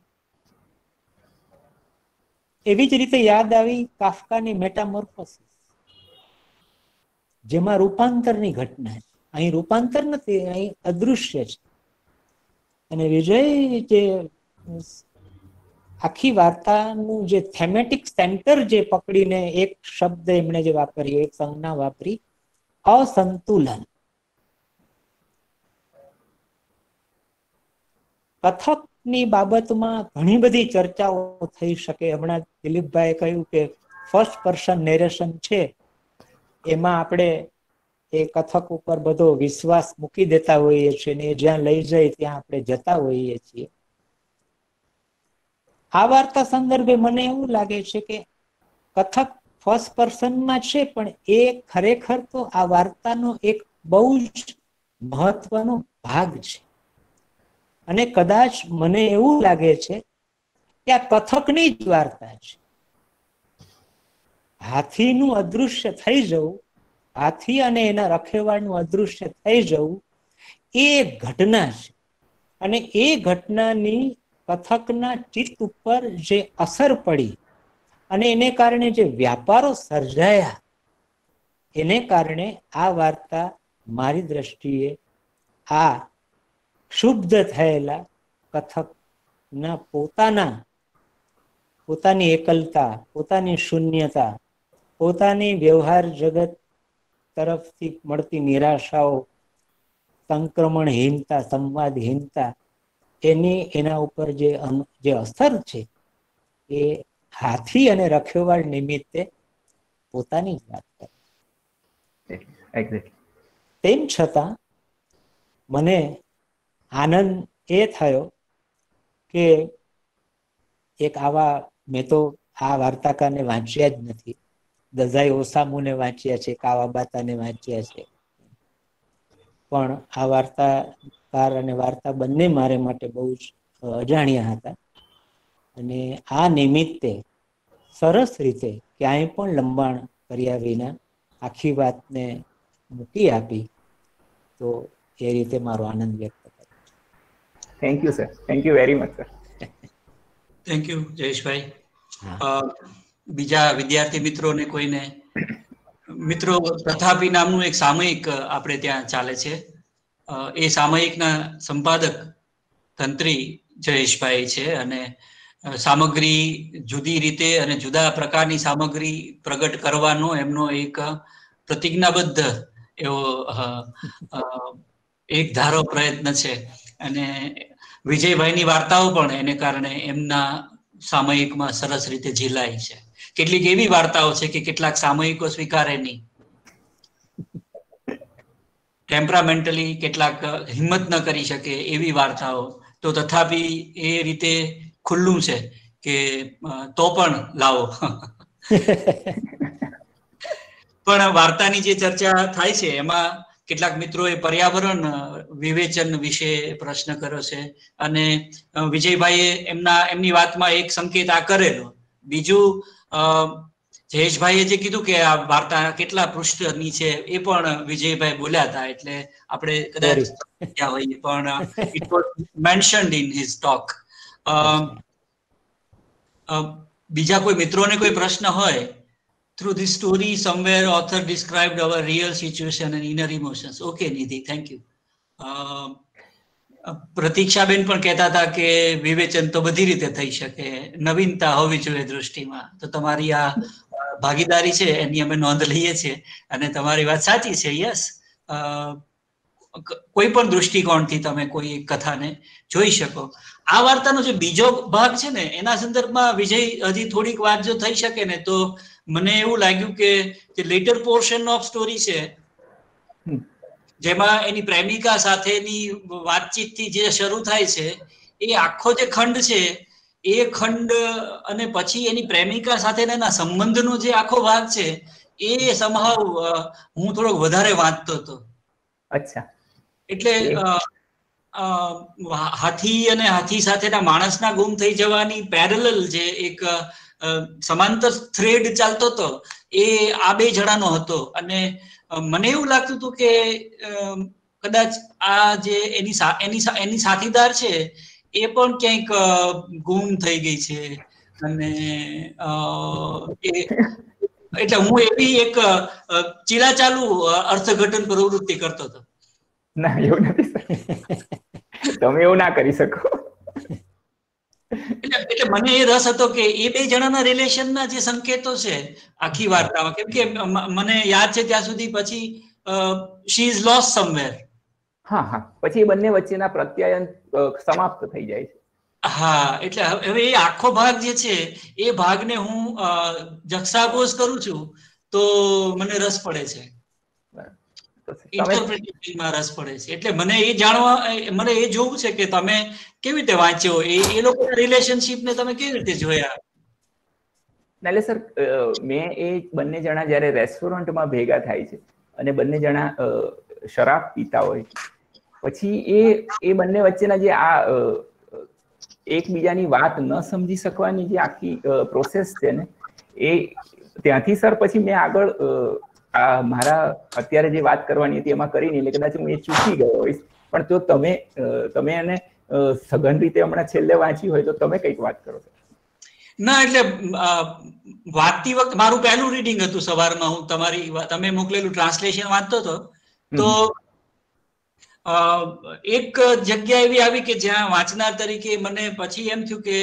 એવી જ રીતે યાદ આવી કાફકાની મેટામોર્ફોસિસ, જેમાં રૂપાંતરની ઘટના છે. અહીં રૂપાંતર નથી, અહીં અદૃશ્ય છે. અને વિજય જે આખી વાર્તાનું જે થેમેટિક સેન્ટર જે પકડીને એક શબ્દ એમણે જે વાપર્યો, એક સંજ્ઞા વાપરી, અસંતુલન. કથકની બાબતમાં ઘણી બધી ચર્ચાઓ થઈ શકે. હમણાં દિલીપભાઈએ કહ્યું કે ફર્સ્ટ પર્સન નેરેશન છે, એમાં આપણે એ કથક ઉપર બધો વિશ્વાસ મૂકી દેતા હોઈએ છીએ ને જ્યાં લઈ જાય ત્યાં આપણે જતા હોઈએ છીએ. આ વાર્તા સંદર્ભે મને એવું લાગે છે કે કથક ફર્સ્ટ પર્સનમાં છે, પણ એ ખરેખર તો આ વાર્તાનો એક બહુ જ મહત્વનો ભાગ છે. અને કદાચ મને એવું લાગે છે કે આ કથકની જ વાર્તા છે. હાથીનું અદૃશ્ય થઈ જવું, હાથી અને એના રખેવાળનું અદૃશ્ય થઈ જવું, એ ઘટના છે. અને એ ઘટનાની કથકના ચિત્ત ઉપર જે અસર પડી અને એને કારણે જે વ્યાપારો સર્જાયા, એને કારણે આ વાર્તા મારી દ્રષ્ટિએ આ ક્ષુબ્ધ થયેલા કથકના પોતાની એકલતા, પોતાની શૂન્યતા, પોતાની વ્યવહાર જગત તરફથી મળતી નિરાશાઓ, સંક્રમણહીનતા, સંવાદહીનતા, એના ઉપર જે અસર છે એ હાથી અને રખેવાળ નિમિત્તે પોતાની જ વાત કરે. તેમ છતાં મને આનંદ એ થયો કે એક આવા, મેં તો આ વાર્તાકારને વાંચ્યા જ નથી, દઝાઈ ઓસામુને વાંચ્યા છે, કાવાબાતાને વાંચ્યા છે, પણ આ વાર્તાકાર અને વાર્તા બંને મારે માટે બહુ જ અજાણ્યા હતા. અને આ નિમિત્તે સરસ રીતે ક્યાંય પણ લંબાણ કર્યા વિના આખી વાતને મૂકી આપી, તો એ રીતે મારો આનંદ વ્યક્ત કર્યો. Thank you sir, thank you very much sir. Thank you Jayeshbhai. બીજા વિદ્યાર્થી મિત્રોને કોઈને? મિત્રો, તથાપી નામનું એક સામયિક આપણે ત્યાં ચાલે છે. એ સામયિકના સંપાદક તંત્રી જયેશભાઈ છે. અને સામગ્રી જુદી રીતે અને જુદા પ્રકારની સામગ્રી પ્રગટ કરવાનો એમનો એક પ્રતિજ્ઞાબદ્ધ એવો એક ધારો પ્રયત્ન છે. અને વિજયભાઈની વાર્તાઓ પણ એને કારણે એમના સામયિકમાં સરસ રીતે ઝીલાય છે. કેટલીક એવી વાર્તાઓ છે કે કેટલાક સામયિકો સ્વીકારે નહીં, ટેમ્પરામેન્ટલી કેટલાક હિંમત ન કરી શકે એવી વાર્તાઓ. તો તથાપી એ રીતે ખુલ્લું છે કે તો પણ લાવો. પણ વાર્તાની જે ચર્ચા થાય છે એમાં કેટલાક મિત્રોએ પર્યાવરણ વિવેચન વિશે પ્રશ્ન કર્યો છે. અને વિજયભાઈએ એમની વાતમાં એક સંકેત આ કરેલો. બીજું, જયેશભાઈએ જે કીધું કે આ વાર્તા કેટલા પૃષ્ઠની છે એ પણ વિજયભાઈ બોલ્યા હતા, એટલે આપણે કદાચ હોઈએ, પણ it was mentioned in his talk. બીજા કોઈ મિત્રોને કોઈ પ્રશ્ન હોય? Through this story, somewhere author described our real situation and inner emotions. Okay, Nidhi, thank you. પ્રતીક્ષાબેન પણ કહેતા હતા કે વિવેચન તો બધી રીતે થઈ શકે, નવીનતા હોવી જોઈએ દૃષ્ટિમાં. તો તમારી આ ભાગીદારી છે એની અમે નોંધ લઈએ છીએ, અને તમારી વાત સાચી છે. યસ, કોઈ પણ દૃષ્ટિકોણથી તમે કોઈ કથાને જોઈ શકો. આ વાર્તાનો જે બીજો ભાગ છે ને, એના સંદર્ભમાં વિજય હજી થોડીક વાત જો થઈ શકે ને, તો મને એવું લાગ્યું કે જે લેટર પોર્શન ઓફ સ્ટોરી છે, જેમાં એની પ્રેમિકા સાથેની વાતચીતથી જે શરૂ થાય છે, એ આખો જે ખંડ છે, એ ખંડ અને પછી એની પ્રેમિકા સાથેના સંબંધનો જે આખો ભાગ છે, એ સમહાવ હું થોડોક વધારે વાંચતો હતો. અચ્છા. એટલે હાથી અને હાથી સાથેના માણસના ગુમ થઈ જવાની પેરેલલ જે એક સમાંતર થ્રેડ ચાલતો હતો એ આ બે જણાનો હતો. અને મને એવું લાગતું હતું કે કદાચ આ જે એની સાથીદાર છે એ પણ ક્યાંક ગુમ થઈ ગઈ છે. અને એટલે હું એવી એક ચીલાચાલુ અર્થઘટન પ્રવૃત્તિ કરતો હતો. ના, એવું નથી સર, તમે એવું ના કરી શકો. એટલે મને એ રસ હતો કે એ બે જણાના રિલેશનના જે સંકેતો છે આખી વાર્તામાં, કેમ કે મને યાદ છે ત્યાં સુધી પછી શી ઇઝ લોસ્ટ સમવેર. હા હા, પછી એ બંને વચ્ચેના પ્રત્યાયન સમાપ્ત થઈ જાય છે. હા, એટલે હવે એ આખો ભાગ જે છે એ ભાગને હું જક્સાપોઝ કરું છું તો મને રસ પડે છે, ઇન્ટરપ્રિટેશનમાં રસ પડે છે. એટલે મને એ જાણવા, મને એ જોવું છે કે તમે કેવી રીતે વાંચ્યો, એ લોકોના રિલેશનશિપને તમે કેવી રીતે જોયા. એટલે સર, મેં એ બંને જણા જ્યારે રેસ્ટોરન્ટમાં ભેગા થાય છે અને બંને જણા શરાબ પીતા હોય, પછી એ બંને વચ્ચેના જે આ એકબીજાની વાત ન સમજી શકવાની જે આખી પ્રોસેસ છે ને, એ ત્યાંથી સર પછી મેં આગળ મારા અત્યારે જે વાત કરવાની હતી એમાં કરીને, એટલે કદાચ હું એ ચૂકી ગયો હોઈશ. પણ જો તમે એને સઘન રીતે હમણાં છેલ્લે વાંચી હોય તો તમે કઈક વાત કરો. ના, એટલે વાંચતી વખત મારું પહેલું રીડિંગ હતું સવારમાં, હું તમે મોકલેલું ટ્રાન્સલેશન વાંચતો હતો. તો એક જગ્યા એવી આવી કે જ્યાં વાંચનાર તરીકે મને પછી એમ થયું કે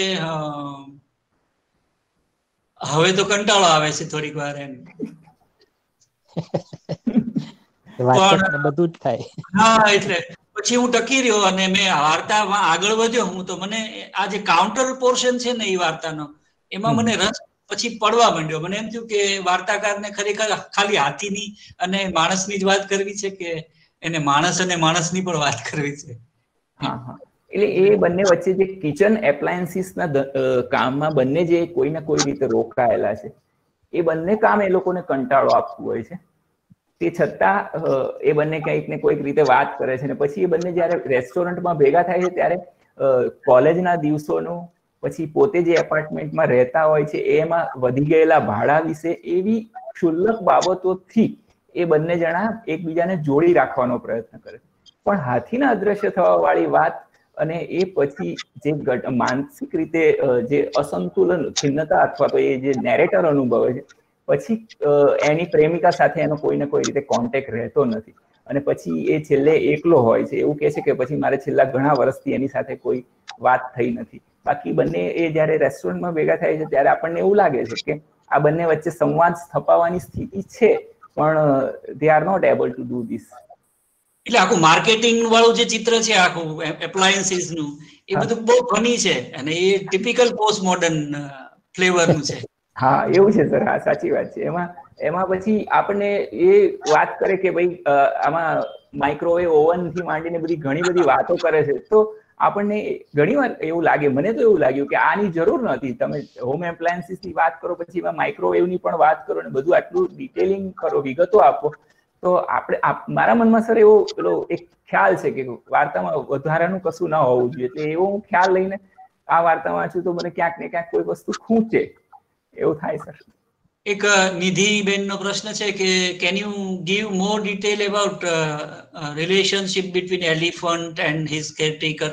હવે તો કંટાળો આવે છે થોડીક વાર એમ. બધું જ થાય. હા, એટલે પછી હું ટકી રહ્યો અને મેં વાર્તામાં આગળ વધ્યો હું, તો મને આ જે કાઉન્ટર પોર્શન છે ને એ વાર્તાનો, એમાં મને રસ પછી પડવા માંડ્યો. મને એમ થયું કે વાર્તાકારને ખરેખર ખાલી હાથીની અને માણસની જ વાત કરવી છે કે એને માણસ અને માણસની પણ વાત કરવી છે. હા હા, એટલે એ બંને વચ્ચે જે કિચન એપ્લાયન્સીસના કામમાં બંને જે કોઈ ને કોઈ રીતે રોકાયેલા છે, એ બંને કામ એ લોકોને કંટાળો આપતું હોય છે. તે છતાં એ બંને કંઈક ને કોઈક રીતે વાત કરે છે. ને પછી એ બંને જ્યારે રેસ્ટોરન્ટમાં ભેગા થાય છે ત્યારે કોલેજના દિવસોનું, પછી પોતે જે એપાર્ટમેન્ટમાં રહેતા હોય છે એમાં વધી ગયેલા ભાડા વિશે એવી ક્ષુલ્લક બાબતોથી એ બંને જણા એકબીજાને જોડી રાખવાનો પ્રયત્ન કરે છે. પણ હાથીના અદ્રશ્ય થવા વાળી વાત અને એ પછી જે માનસિક રીતે જે અસંતુલન, ખિન્નતા અથવા તો એ જે નેરેટર અનુભવે છે, પછી એની પ્રેમિકા સાથે એનો કોઈ ને કોઈ રીતે કોન્ટેક્ટ રહેતો નથી. અને પછી એ છેલ્લે એકલો હોય છે. એવું કહે છે કે પછી મારે છેલ્લા ઘણા વર્ષથી એની સાથે કોઈ વાત થઈ નથી. બાકી બંને એ જ્યારે રેસ્ટોરન્ટમાં ભેગા થાય છે ત્યારે આપણને એવું લાગે છે કે આ બંને વચ્ચે સંવાદ સ્થપાવવાની સ્થિતિ છે, પણ they are not able to do this. એટલે આખું માર્કેટિંગ વાળું જે ચિત્ર છે આખું એપ્લાયન્સીસ નું, એ બધું બહુ ફની છે અને એ ટિપિકલ પોસ્ટ મોડર્ન ફ્લેવરનું છે. હા, એવું છે સર. હા, સાચી વાત છે. એમાં પછી આપણને એ વાત કરે કે ભાઈ આમાં માઇક્રોવેવ ઓવન થી માંડીને બધી ઘણી બધી વાતો કરે છે. તો આપણને ઘણી વાર એવું લાગે, મને તો એવું લાગ્યું કે આની જરૂર નથી. તમે હોમ એપ્લાયન્સીસ ની વાત કરો, પછી એમાં માઇક્રોવેવ ની પણ વાત કરો ને બધું આટલું ડિટેલિંગ કરો, વિગતો આપો. તો મારા મનમાં સર એવો પેલો એક ખ્યાલ છે કે વાર્તામાં વધારાનું કશું ના હોવું જોઈએ. એટલે એવો હું ખ્યાલ લઈને આ વાર્તા વાંચું તો મને ક્યાંક ને ક્યાંક કોઈ વસ્તુ ખૂંચે એવું થાય સર. એક નિધિબેન નો પ્રશ્ન છે કે can you give more detail about relationship between elephant and his caretaker?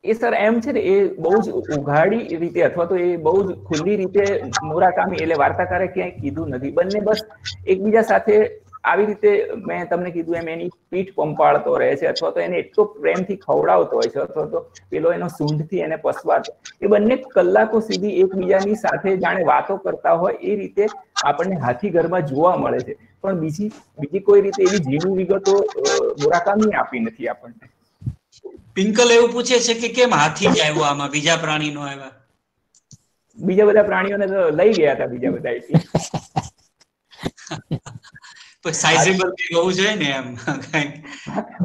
એ સર એમ છે ને, એ બહુ જ ઉઘાડી રીતે અથવા તો એ બહુ જ ખુલ્લી રીતે મુરાકામી, એટલે વાર્તાકારે ક્યાંય કીધું નથી. બંને બસ એકબીજા સાથે આવી રીતે, મેં તમને કીધું એમ, એની પીઠ પંપાળતો રહે છે અથવા તો એને એટલો પ્રેમથી ખવડાવતો હોય છે અથવા તો પેલો એનો સૂંઢથી એને પસવાતો. એ બંને કલાકો સુધી એકબીજાની સાથે જાણે વાતો કરતા હોય એ રીતે આપણને હાથી ઘરમાં જોવા મળે છે. પણ બીજી કોઈ રીતે એવી ઝીણી વિગતો મુરાકામી આપી નથી આપણને. પિંકલ એવું પૂછે છે કે કેમ હાથી જ આવ્યો આમાં, બીજા પ્રાણી નો આવ્યા? બીજા બધા પ્રાણીઓને તો લઈ ગયા હતા બીજા બધા, એટલે સાઇઝેબલ હોવું જોઈએ ને એમ.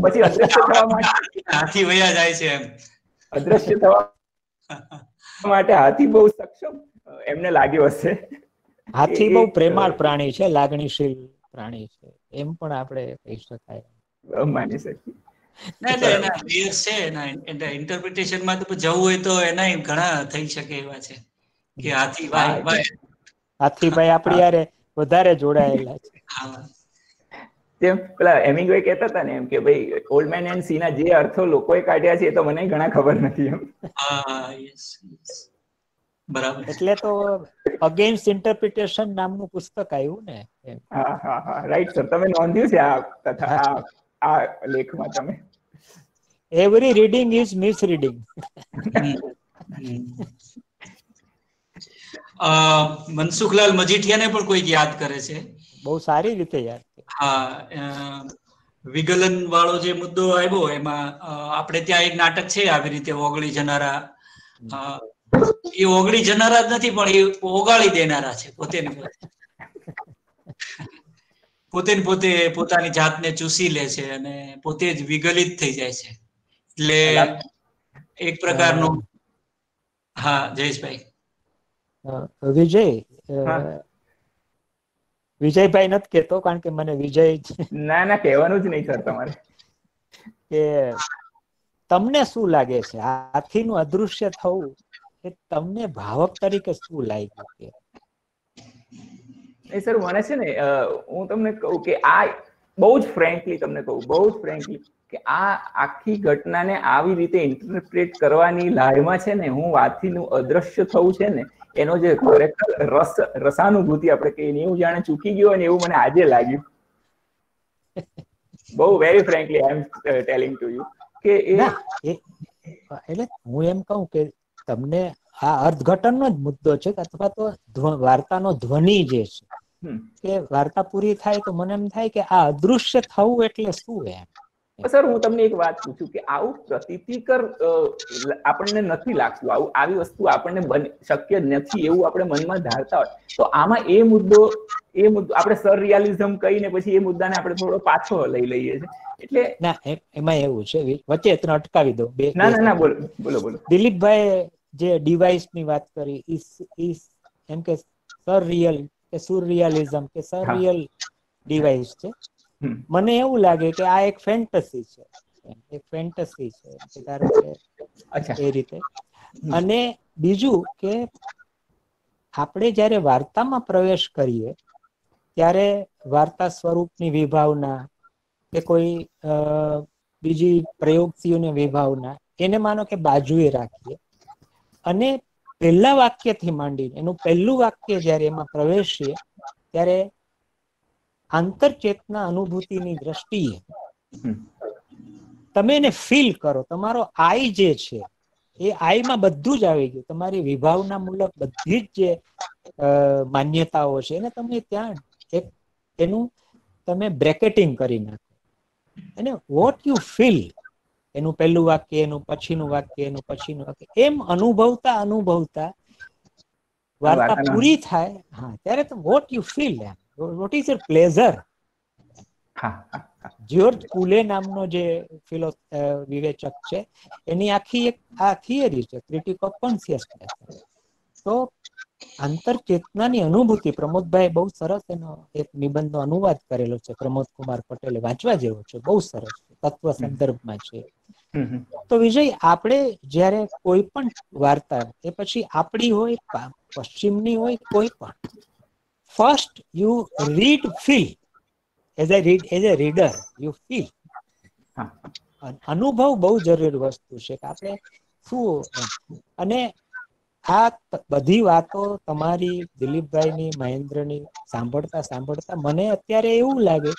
પછી અદ્રશ્ય થવા માટે હાથી વયા જાય છે એમ. અદ્રશ્ય થવા માટે હાથી બહુ સક્ષમ એમને લાગ્યો હશે. હાથી બહુ પ્રેમાળ પ્રાણી છે, લાગણીશીલ પ્રાણી છે, એમ પણ આપણે કહી શકાય. માની શકીએ. ના એટલે એના layers છે એના ઇન્ટરપ્રિટેશન માં તો જવું હોય તો એના ઘણા થઈ શકે એવા છે કે હાથીભાઈ આપણી યારે વધારે જોડાયેલા છે. જેમ પેલા હેમિંગવે કહેતા હતા ને એમ કે ભાઈ ઓલ્ડ મેન એન્ડ સી ના જે અર્થો લોકોએ કાઢ્યા છે એ તો મને ઘણા ખબર નથી એમ. બરાબર. એટલે તો અગેન્સ્ટ ઇન્ટરપ્રિટેશન નામનું પુસ્તક આવ્યું ને. હા હા હા રાઈટ સર, તમે નોંધ્યું છે આ તથા આ લેખમાં તમે. Every reading is misreading. Mansukhlal મજીઠિયાને પણ કોઈ યાદ કરે છે. બહુ સારી રીતે યાદ. હા, વિગલન વાળો જે મુદ્દો આવ્યો એમાં આપણે ત્યાં એક નાટક છે આવી રીતે ઓગળી જનારા. એ ઓગળી જનારા જ નથી પણ એ ઓગાળી દેનારા છે પોતે ને પોતે પોતાની જાતને ચૂસી લે છે અને પોતે જ વિગલિત થઈ જાય છે. એટલે એક પ્રકારનું. હા જયેશભાઈ. વિજયભાઈ નથી કેતો કારણ કે મને વિજય. ના કહેવાનું જ નહીં સર તમારે. કે તમને શું લાગે છે હાથીનું અદૃશ્ય થવું એ તમને ભાવક તરીકે શું લાગ્યું કે? એ સર મને છે ને હું તમને કહું કે આ બહુ જ ફ્રેન્કલી તમને કહું કે આ આખી ઘટનાને આવી રીતે ઇન્ટરપ્રેટ કરવાની લાયમાં છે ને હું હાથીનું અદ્રશ્ય થવું છે ને એનો જે ખરેખર રસાનુભૂતિ આપણે કહીએ એવું જાણે ચૂકી ગયો ને એવું મને આજે લાગ્યું. બહુ very frankly I M telling to you કે એટલે હું એમ કહું કે તમને આ અર્થઘટનનો જ મુદ્દો છે અથવા તો વાર્તાનો ધ્વનિ જે છે કે વાર્તા પૂરી થાય તો મને એમ થાય કે આ અદૃશ્ય થવું એટલે શું એમ. સર હું તમને એક વાત પૂછું કે આવું પ્રતીતિકર આપણને નથી લાગતું, આવી વસ્તુ આપણને શક્ય નથી એવું આપણે મનમાં ધારતા હોય તો આમાં એ મુદ્દો આપણે સર રિયાલિઝમ કહીને પછી એ મુદ્દાને આપણે થોડો પાછો લઈ લઈએ છીએ. એટલે ના એમાં એવું છે વચ્ચે અટકાવી દો બે. ના બોલો. દિલીપભાઈ જે ડિવાઇસ ની વાત કરી એમ કે સર રિયલ કે સુરરિયાલિઝમ કે સર રિયલ ડિવાઇસ છે. મને એવું લાગે કે આ એક ફેન્ટસી છે ધારો કે એ રીતે. અને બીજું કે આપણે જ્યારે વાર્તામાં પ્રવેશ કરીએ ત્યારે વાર્તા સ્વરૂપની વિભાવના કે કોઈ બીજી પ્રયોગતીઓની વિભાવના એને માનો કે બાજુએ રાખીએ અને પહેલા વાક્યથી માંડીને એનું પહેલું વાક્ય જ્યારે એમાં પ્રવેશીએ ત્યારે આંતરચેતના અનુભૂતિની દ્રષ્ટિએ તમે એને ફીલ કરો. તમારો આઈ જે છે એ આઈમાં બધું જ આવી ગયું, તમારી વિભાવના મૂલક બધી જ જે માન્યતાઓ છે એને તમે ત્યાં એનું તમે બ્રેકેટિંગ કરી નાખો અને વોટ યુ ફીલ એનું પહેલું વાક્ય એનું પછીનું વાક્ય એનું પછીનું વાક્ય એમ અનુભવતા વાર્તા પૂરી થાય ત્યારે તો what you feel what is your pleasure. George કુલે નામનો જે વિવેચક છે એની આખી એક આ થિયરી છે ક્રિટિક ઓફ કોન્શિયસનેસ. તો આંતરચેતનાની અનુભૂતિ પ્રમોદભાઈ બહુ સરસ એનો એક નિબંધનો અનુવાદ કરેલો છે, પ્રમોદ કુમાર પટેલે, વાંચવા જેવો છે, બહુ સરસ તત્વ સંદર્ભમાં છે. તો વિજય આપણે જયારે કોઈ પણ વાર્તા એ પછી આપણી હોય પશ્ચિમની હોય કોઈ પણ first you read feel as a reader you feel. અનુભવ બહુ જરૂરી વસ્તુ છે કે આપણે શું અને આ બધી વાતો તમારી દિલીપભાઈની મહેન્દ્રની સાંભળતા મને અત્યારે એવું લાગે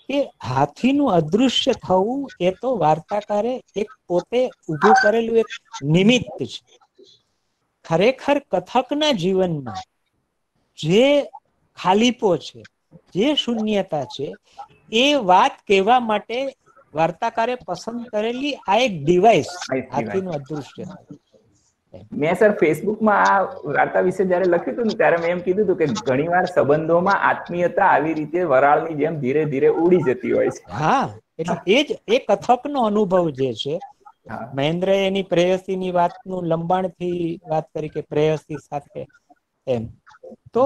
કે હાથીનું અદૃશ્ય થવું એ તો વાર્તાકારે એક પોતે ઊભું કરેલું એક નિમિત્ત છે. ખરેખર કથકના જીવનમાં જે ખાલીપો છે, જે શૂન્યતા છે એ વાત કહેવા માટે વાર્તાકારે પસંદ કરેલી આ એક ડિવાઇસ હાથીનું અદૃશ્ય. મેં સર ફેસબુકમાં આ વાર્તા વિશે જયારે લખ્યું હતું ને ત્યારે મેં એમ કીધું હતું કે ઘણીવાર સંબંધોમાં આત્મીયતા આવી રીતે વરાળની જેમ ધીરે ધીરે ઉડી જતી હોય છે. હા, એટલે એ જ એ કથકનો અનુભવ જે છે. મહેન્દ્ર એની પ્રેયસીની વાતનું લંબાણથી વાત કરી કે પ્રેયસી સાથે એમ તો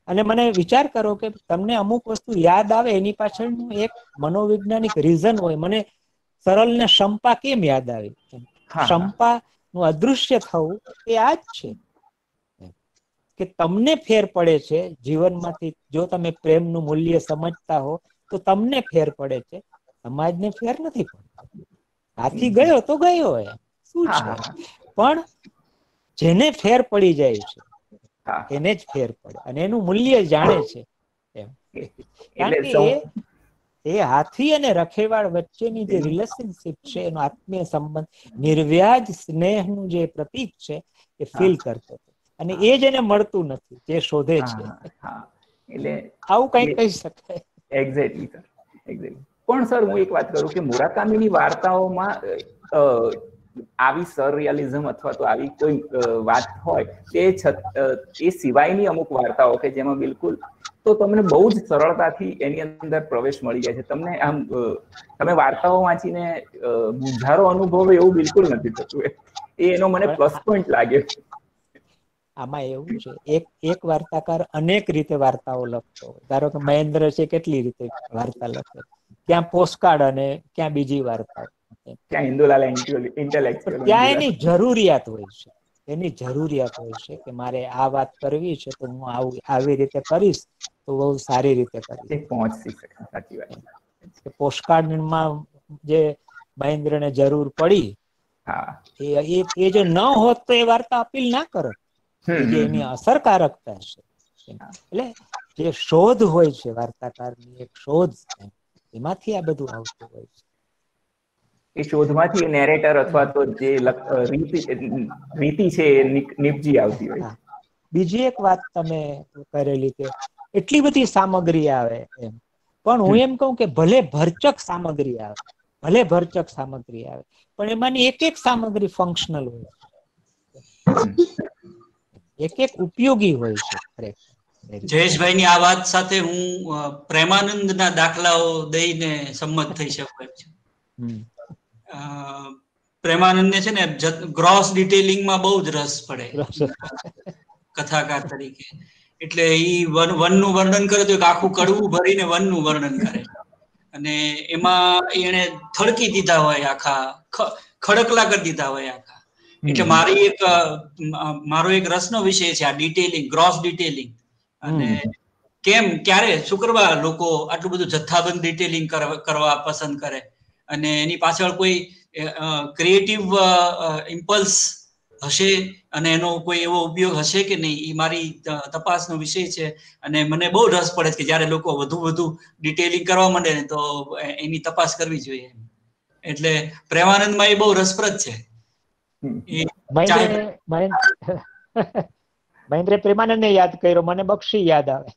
અને મને વિચાર કરો કે તમને અમુક વસ્તુ યાદ આવે એની પાછળનું એક મનોવૈજ્ઞાનિક રીઝન હોય. મને સરળ ને શંપા કેમ યાદ આવી? શંપા નું અદૃશ્ય થવું એ આ જ છે કે તમને ફેર પડે છે જીવનમાંથી. જો તમે પ્રેમનું મૂલ્ય સમજતા હો તો તમને ફેર પડે છે, સમાજને ફેર નથી પડતો. હાથી ગયો તો ગયો, એમ શું છે. પણ જેને ફેર પડી જાય છે એને જ ફેર પડે, અને એનું મૂલ્ય જાણે છે એમ. કારણ કે એ હાથી અને રખેવાળ વચ્ચેની જે રિલેશનશિપ છે, એનો આત્મીય સંબંધ, નિર્વ્યાજ સ્નેહનું જે પ્રતીક છે એ ફીલ કરતો હતો. અને એ જ એને મળતું નથી જે શોધે છે. એટલે આવું કઈ કહી શકાય. Exactly sir, exactly. પણ સર હું એક વાત કરું કે મુરાકામીની વાર્તાઓમાં આવી સરરિયાલિઝમ અથવા તો આવી કોઈ વાત હોય એ સિવાયની અમુક વાર્તાઓ કે જેમાં બિલકુલ તો તમને બહુ જ સરળતાથી એની અંદર પ્રવેશ મળી જાય છે. તમને આમ તમે વાર્તાઓ વાંચીને મૂંઝારો અનુભવ એવું બિલકુલ નથી થતું. એનો મને પ્લસ પોઈન્ટ લાગે. આમાં એવું છે, એક વાર્તાકાર અનેક રીતે વાર્તાઓ લખતો હોય. ધારો કે મહેન્દ્ર છે, કેટલી રીતે વાર્તા લખે, ક્યાં પોસ્ટકાર્ડ અને ક્યાં બીજી વાર્તાઓ. ત્યાં હિન્દુલાલ ઇન્ટેલેક્ચ્યુઅલ, ત્યાં એની જરૂરિયાત હોય છે. એની જરૂરિયાત હોય છે કે મારે આ વાત કરવી છે તો હું આવી રીતે કરીશ તો બહુ સારી રીતે કરીશ. પહોંચી શકે. સાચી વાત. પોસ્ટકાર્ડમાં જે મહેન્દ્રને જરૂર પડી, એ જો ન હોત તો એ વાર્તા અપીલ ના કરત. એ જે એની અસરકારકતા છે, એટલે જે શોધ હોય છે વાર્તાકારની, એક શોધ, એમાંથી આ બધું આવતું હોય છે. એ શોધમાંથી નેરેટર અથવા તો જે રીતિ છે એ નિપજી આવતી હોય. બીજી એક વાત તમે કરેલી કે એટલી બધી સામગ્રી આવે એમ, પણ હું એમ કહું કે ભલે ભરચક સામગ્રી આવે, પણ એમાંની એક સામગ્રી ફંક્શનલ હોય છે, એક ઉપયોગી હોય છે ખરેખર. જયેશભાઈની આ વાત સાથે હું પ્રેમાનંદના દાખલાઓ દઈને સંમત થઈ શકું છું. પ્રેમાનંદને છે ને ગ્રોસ ડિટેલિંગમાં બહુ જ રસ પડે કથાકાર તરીકે. એટલે ઈ વનનું વર્ણન કરે તો એક આખું કડવું ભરીને વનનું વર્ણન કરે, અને એમાં એને થડકી દીધા હોય, આખા ખડકલા કરી દીધા હોય આખા. એટલે મારો એક રસનો વિષય છે આ ડિટેલિંગ, ગ્રોસ ડિટેલિંગ. અને ક્યારે શું કરવા લોકો આટલું બધું જથ્થાબંધ ડિટેલિંગ કરવા પસંદ કરે, અને એની પાછળ કોઈ ક્રિએટિવ ઇમ્પલ્સ હશે અને એનો કોઈ એવો ઉપયોગ હશે કે નહીં, એ મારી તપાસનો વિષય છે. અને મને બહુ રસ પડે કે જયારે લોકો વધુ ડિટેલિંગ કરવા માંડે ને તો એની તપાસ કરવી જોઈએ. એટલે પ્રેમાનંદમાં એ બહુ રસપ્રદ છે. મહેન્દ્ર પ્રેમાનંદને યાદ કર્યો, મને બક્ષી યાદ આવે.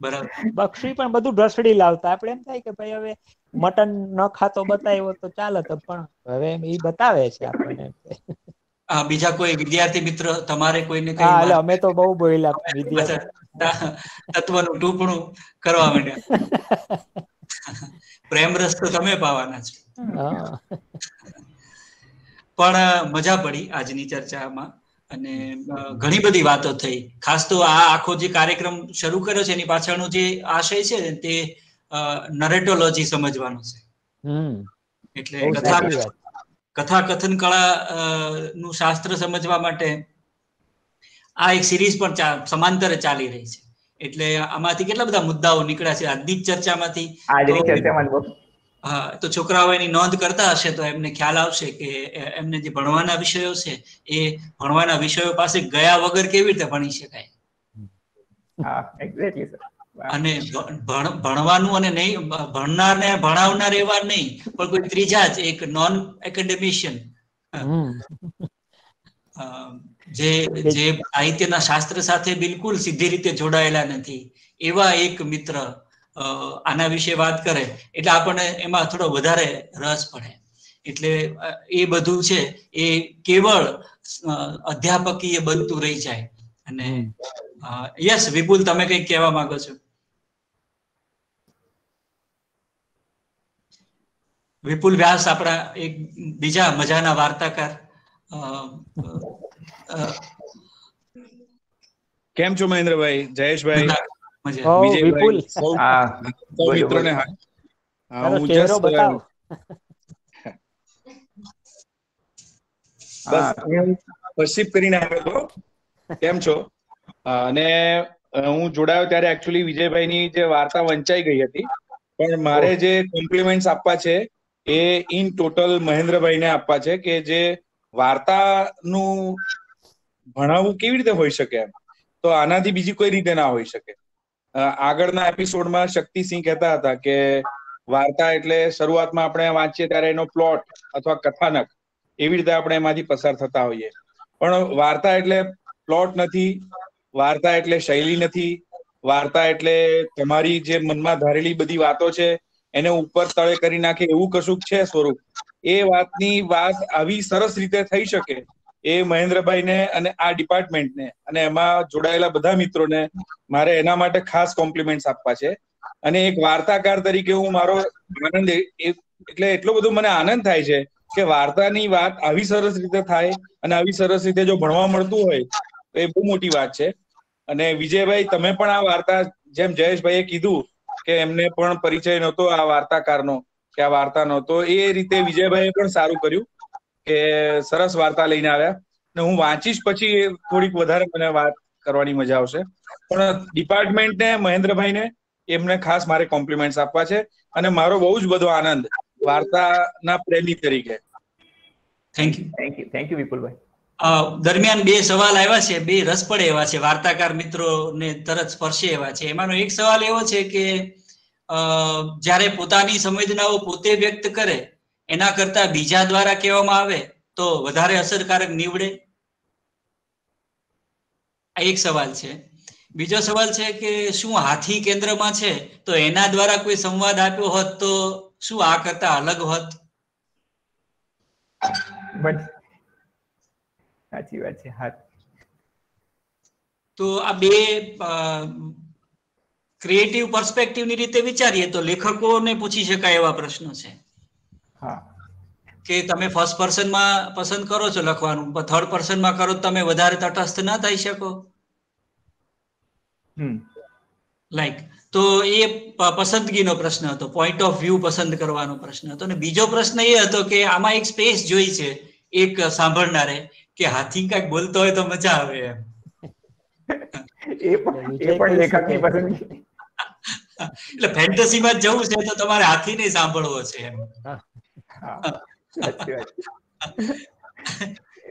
બરાબર. બક્ષી પણ બધું ઢસડી લાવતા. આપણે એમ થાય કે ભાઈ હવે મટન ન ખાતો બતાવ્યો તો ચાલે, તો પણ હવે એ બતાવે છે આપણને. બીજા કોઈ વિદ્યાર્થી મિત્ર તમારે કોઈને કઈ? હા, એટલે અમે તો બહુ બોલ્યા વિદ્યાર્થી. તત્વનું ટૂંપણું કરવા માંડ્યા. પ્રેમ રસ તો તમે પાવાના છો. પણ મજા પડી આજની ચર્ચામાં, અને ઘણી બધી વાતો થઈ. ખાસ તો આ આખો જે કાર્યક્રમ શરૂ કર્યો છે એની પાછળનો જે આશય છે ને તે નરેટોલોજી સમજવાનો છે. એટલે કથા કથન કળા નું શાસ્ત્ર સમજવા માટે આ એક સિરીઝ પણ સમાંતરે ચાલી રહી છે. એટલે આમાંથી કેટલા બધા મુદ્દાઓ નીકળ્યા છે આજની ચર્ચામાંથી. હા, તો છોકરાઓ એની નોંધ કરતા હશે તો એમને ખ્યાલ આવશે કે એમને જે ભણવાના વિષયો છે એ ભણવાના વિષયો પાસે ગયા વગર કેવી રીતે ભણી શકાય. અને ભણવાનું અને નહીં ભણનારને ભણાવનાર એવા નહીં, પણ કોઈ ત્રીજા જ એક નોન એકેડેમિશિયન જે સાહિત્યના શાસ્ત્ર સાથે બિલકુલ સીધી રીતે જોડાયેલા નથી એવા એક મિત્ર આના વિશે વાત કરે એટલે આપણને એમાં થોડો વધારે રસ પડે. એટલે એ બધું છે એ કેવળ અધ્યાપકીય બનતું રહી જાય. અને યસ વિપુલ, તમે કંઈક કહેવા માંગો છો? વિપુલ વ્યાસ આપણા એક બીજા મજાના વાર્તાકાર. કેમ છો મહેન્દ્રભાઈ, જયેશભાઈ, મજા. વિપુલ, વિજયભાઈ, સૌ બોલો, મિત્રોને બોલો. તારો હું ચહેરો just, બતાવો. બસ હું પરસીપ કરીને આવ્યો હતો. કેમ છો? અને હું જોડાયો ત્યારે એકચ્યુઅલી વિજયભાઈની જે વાર્તા વંચાઈ ગઈ હતી, પણ મારે જે કોમ્પ્લિમેન્ટ્સ આપવા છે એ ઇન ટોટલ મહેન્દ્રભાઈને આપવા છે કે જે વાર્તાનું ભણાવવું કેવી રીતે હોઈ શકે એમ, તો આનાથી બીજી કોઈ રીતે ના હોઈ શકે. આગળના એપિસોડમાં શક્તિસિંહ કહેતા હતા કે વાર્તા એટલે શરૂઆતમાં આપણે વાંચીએ ત્યારે એનો પ્લોટ અથવા કથાનક એવી રીતે આપણે એમાંથી પસાર થતા હોઈએ, પણ વાર્તા એટલે પ્લોટ નથી, વાર્તા એટલે શૈલી નથી, વાર્તા એટલે તમારી જે મનમાં ધારેલી બધી વાતો છે એને ઉપર તળે કરી નાખે એવું કશુંક છે સ્વરૂપ. એ વાતની વાત આવી સરસ રીતે થઈ શકે એ મહેન્દ્રભાઈને અને આ ડિપાર્ટમેન્ટને અને એમાં જોડાયેલા બધા મિત્રોને મારે એના માટે ખાસ કોમ્પ્લિમેન્ટ્સ આપવા છે. અને એક વાર્તાકાર તરીકે હું મારો આનંદ એટલે એટલો બધો મને આનંદ થાય છે કે વાર્તાની વાત આવી સરસ રીતે થાય અને આવી સરસ રીતે જો ભણવા મળતું હોય તો એ બહુ મોટી વાત છે. અને વિજયભાઈ, તમે પણ આ વાર્તા, જેમ જયેશભાઈએ કીધું કે એમને પણ પરિચય નહોતો આ વાર્તાકારનો કે આ વાર્તાનો, તો એ રીતે વિજયભાઈએ પણ સારું કર્યું કે સરસ વાર્તા લઈને આવ્યા. ને હું વાંચીશ પછી થોડીક વધારે મને વાત કરવાની મજા આવશે. પણ ડિપાર્ટમેન્ટને, મહેન્દ્રભાઈને એમને ખાસ મારે કોમ્પ્લિમેન્ટ્સ આપવા છે અને મારો બહુ જ બધો આનંદ વાર્તાના પ્રેમી તરીકે. Thank you. થેન્ક યુ વિપુલભાઈ. દરમિયાન બે સવાલ આવ્યા છે, બે રસપડ એવા છે, વાર્તાકાર મિત્રોને તરત સ્પર્શે એવા છે. એમાંનો એક સવાલ એવો છે કે જ્યારે પોતાની સંવેદનાઓ પોતે વ્યક્ત કરે એના કરતા બીજા દ્વારા કહેવામાં આવે તો વધારે અસરકારક નીવડે. આ એક સવાલ છે. બીજો સવાલ છે કે શું હાથી કેન્દ્રમાં છે તો એના દ્વારા કોઈ સંવાદ આપ્યો હોત તો શું આ કરતા અલગ હોત? સાચી વાત છે. હા, તો આ બે ક્રિએટિવ પર્સપેક્ટિવની રીતે વિચારીએ તો લેખકોને પૂછી શકાય એવા પ્રશ્નો છે. હા, કે તમે ફર્સ્ટ પર્સનમાં પસંદ કરો છો લખવાનું, પણ થર્ડ પર્સનમાં કરો તો તમે વધારે તટસ્થ ના થઈ શકો. લાઈક તો એ પસંદગીનો પ્રશ્ન હતો, પોઈન્ટ ઓફ વ્યૂ પસંદ કરવાનો પ્રશ્ન હતો. અને બીજો પ્રશ્ન એ હતો કે આમાં એક સ્પેસ જોઈ છે એક સાંભળનારે કે હાથી કાંઈક બોલતો હોય તો મજા આવે એમ. એ પણ લેખકની પસંદગી. એટલે ફેન્ટસીમાં જવું છે તો તમારે હાથીને સાંભળવો છે એમ.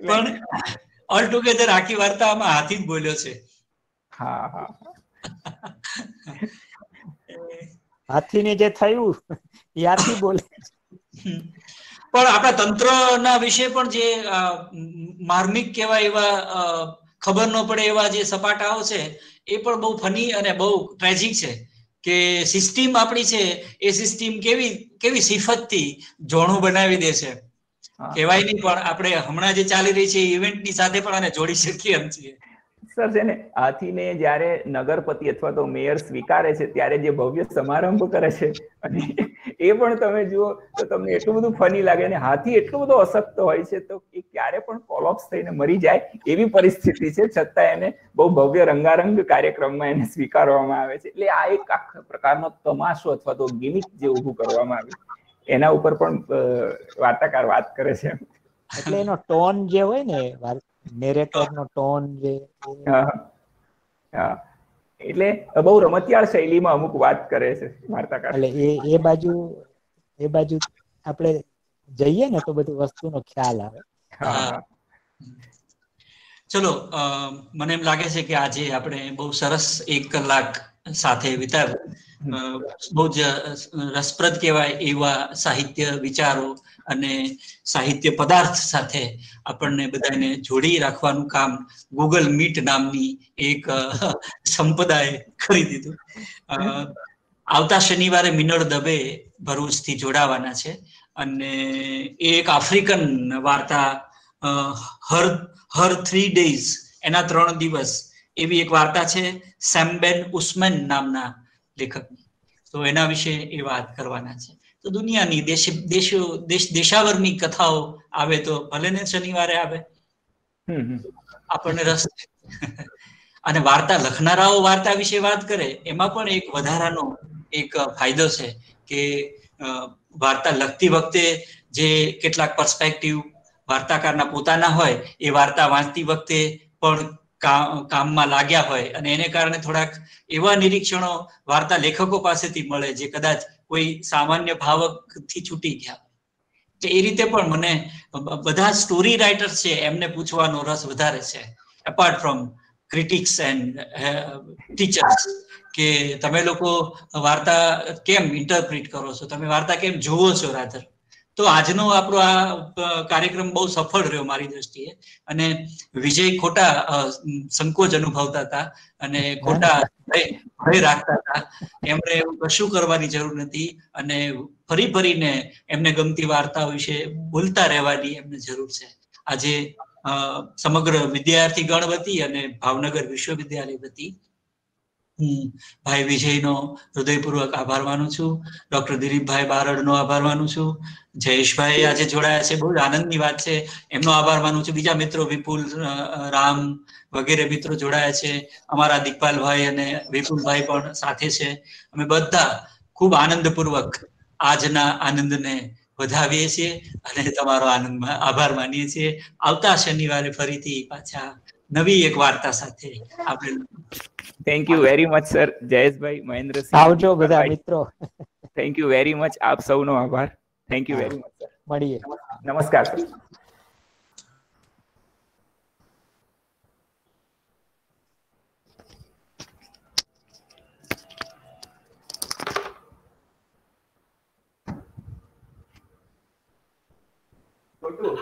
પણ ઓલ ટુગેધર આખી વાર્તા આમાં હાથી જ બોલ્યો છે. હાથીને જે થયું એ હાથી બોલે. પણ આપણા તંત્રના વિશે પણ જે માર્મિક કહેવાય એવા ખબર ન પડે એવા જે સપાટાઓ છે એ પણ બહુ ફની અને બહુ ટ્રેજિક છે. કે સિસ્ટમ આપણી છે એ સિસ્ટમ કેવી સિફતથી જોણું બનાવી દે છે કહેવાય નહીં, પણ આપણે હમણાં જે ચાલી રહી છે ઇવેન્ટની સાથે પણ આને જોડી શકીએ એમ છીએ. સર છે ને, હાથીને જ્યારે નગરપતિ અથવા તો મેયર સ્વીકારે છે ત્યારે જે ભવ્ય સમારંભ કરે છે અને એ પણ તમે જુઓ તો તમને એટલું બધું ફની લાગે. અને હાથી એટલો બધો અશક્ત હોય છે તો એ ક્યારે પણ કોલોપ્સ થઈને મરી જાય એવી પરિસ્થિતિ છે, છતાં એને બહુ ભવ્ય રંગારંગ કાર્યક્રમમાં એને સ્વીકારવામાં આવે છે. એટલે આ એક આખા પ્રકારનો તમાશો અથવા તો ગિમિક જે ઊભું કરવામાં આવ્યું એના ઉપર પણ વાર્તાકાર વાત કરે છે. એટલે એનો ટોન જે હોય ને, નેરેટરનો ટોન જે, એટલે બહુ રમતિયાળ શૈલીમાં અમુક વાત કરે છે વાર્તાકાર. એટલે એ બાજુ આપણે જઈએ ને તો બધી વસ્તુનો ખ્યાલ આવે. ચલો, મને એમ લાગે છે કે આજે આપણે બહુ સરસ 1 કલાક સાથે વિતાવ્યું. બહુ જ રસપ્રદ કહેવાય એવા સાહિત્ય વિચારો અને સાહિત્ય પદાર્થ સાથે આપણને બધાને જોડી રાખવાનું કામ ગૂગલ મીટ નામની એક સંપદાએ કરી દીધું. આવતા શનિવારે મિનળ દવે ભરૂચથી જોડાવાના છે અને એ એક આફ્રિકન વાર્તા હર 3 days એના 3 દિવસ એવી એક વાર્તા છે સેમ્બેન ઉસ્માન નામના લેખકની. તો એના વિશે એ વાત કરવાના છે. તો દુનિયાની દેશાવરની કથાઓ આવે તો ભલે ને શનિવારે આવે, આપણને રસ. અને વાર્તા લખનારાઓ વાર્તા વિશે વાત કરે એમાં પણ એક વધારાનો એક ફાયદો છે કે વાર્તા લખતી વખતે જે કેટલાક પર્સપેક્ટિવ વાર્તાકારના પોતાના હોય એ વાર્તા વાંચતી વખતે પણ કામમાં લાગ્યા હોય અને એને કારણે થોડાક એવા નિરીક્ષણો વાર્તા લેખકો પાસેથી મળે જે કદાચ કોઈ સામાન્ય ભાવકથી છૂટી ગયા. એ રીતે પણ મને બધા સ્ટોરી રાઇટર્સ છે એમને પૂછવાનો રસ વધારે છે, apart from critics and teachers, કે તમે લોકો વાર્તા કેમ ઇન્ટરપ્રિટ કરો છો, તમે વાર્તા કેમ જોવો છો રાધર. તો આજનો આપણો આ કાર્યક્રમ બહુ સફળ રહ્યો મારી દ્રષ્ટિએ. અને વિજય ખોટા સંકોચ અનુભવતા હતા અને ખોટા ભય રાખતા હતા. એમણે એવું કશું કરવાની જરૂર નથી અને ફરીને એમને ગમતી વાર્તાઓ વિશે બોલતા રહેવાની એમને જરૂર છે. આજે સમગ્ર વિદ્યાર્થી ગણ વતી અને ભાવનગર વિશ્વવિદ્યાલય વતી હું ભાઈ વિજયનો હૃદયપૂર્વક આભાર માનું છું. ડોક્ટર દિલીપભાઈ બારડનો આભાર માનું છું. જયેશભાઈ આજે જોડાયા છે, બહુ આનંદની વાત છે, એમનો આભાર માનું છું. બીજા મિત્રો વિપુલ, રામ વગેરે મિત્રો જોડાયા છે. અમારા દિકપાલભાઈ અને વિપુલભાઈ પણ સાથે છે. અમે બધા ખૂબ આનંદપૂર્વક આજના આનંદને વધાવીએ છીએ અને તમારો આભાર માનીએ છીએ. આવતા શનિવારે ફરીથી પાછા નવી એક વાર્તા સાથે આપણે. Thank you very much sir. Jayeshbhai, Mahendrasinh, આવજો બધા મિત્રો. Thank you very much. આપ સૌનો આભાર. Thank you very much sir. મળીએ. નમસ્કાર સર. Good.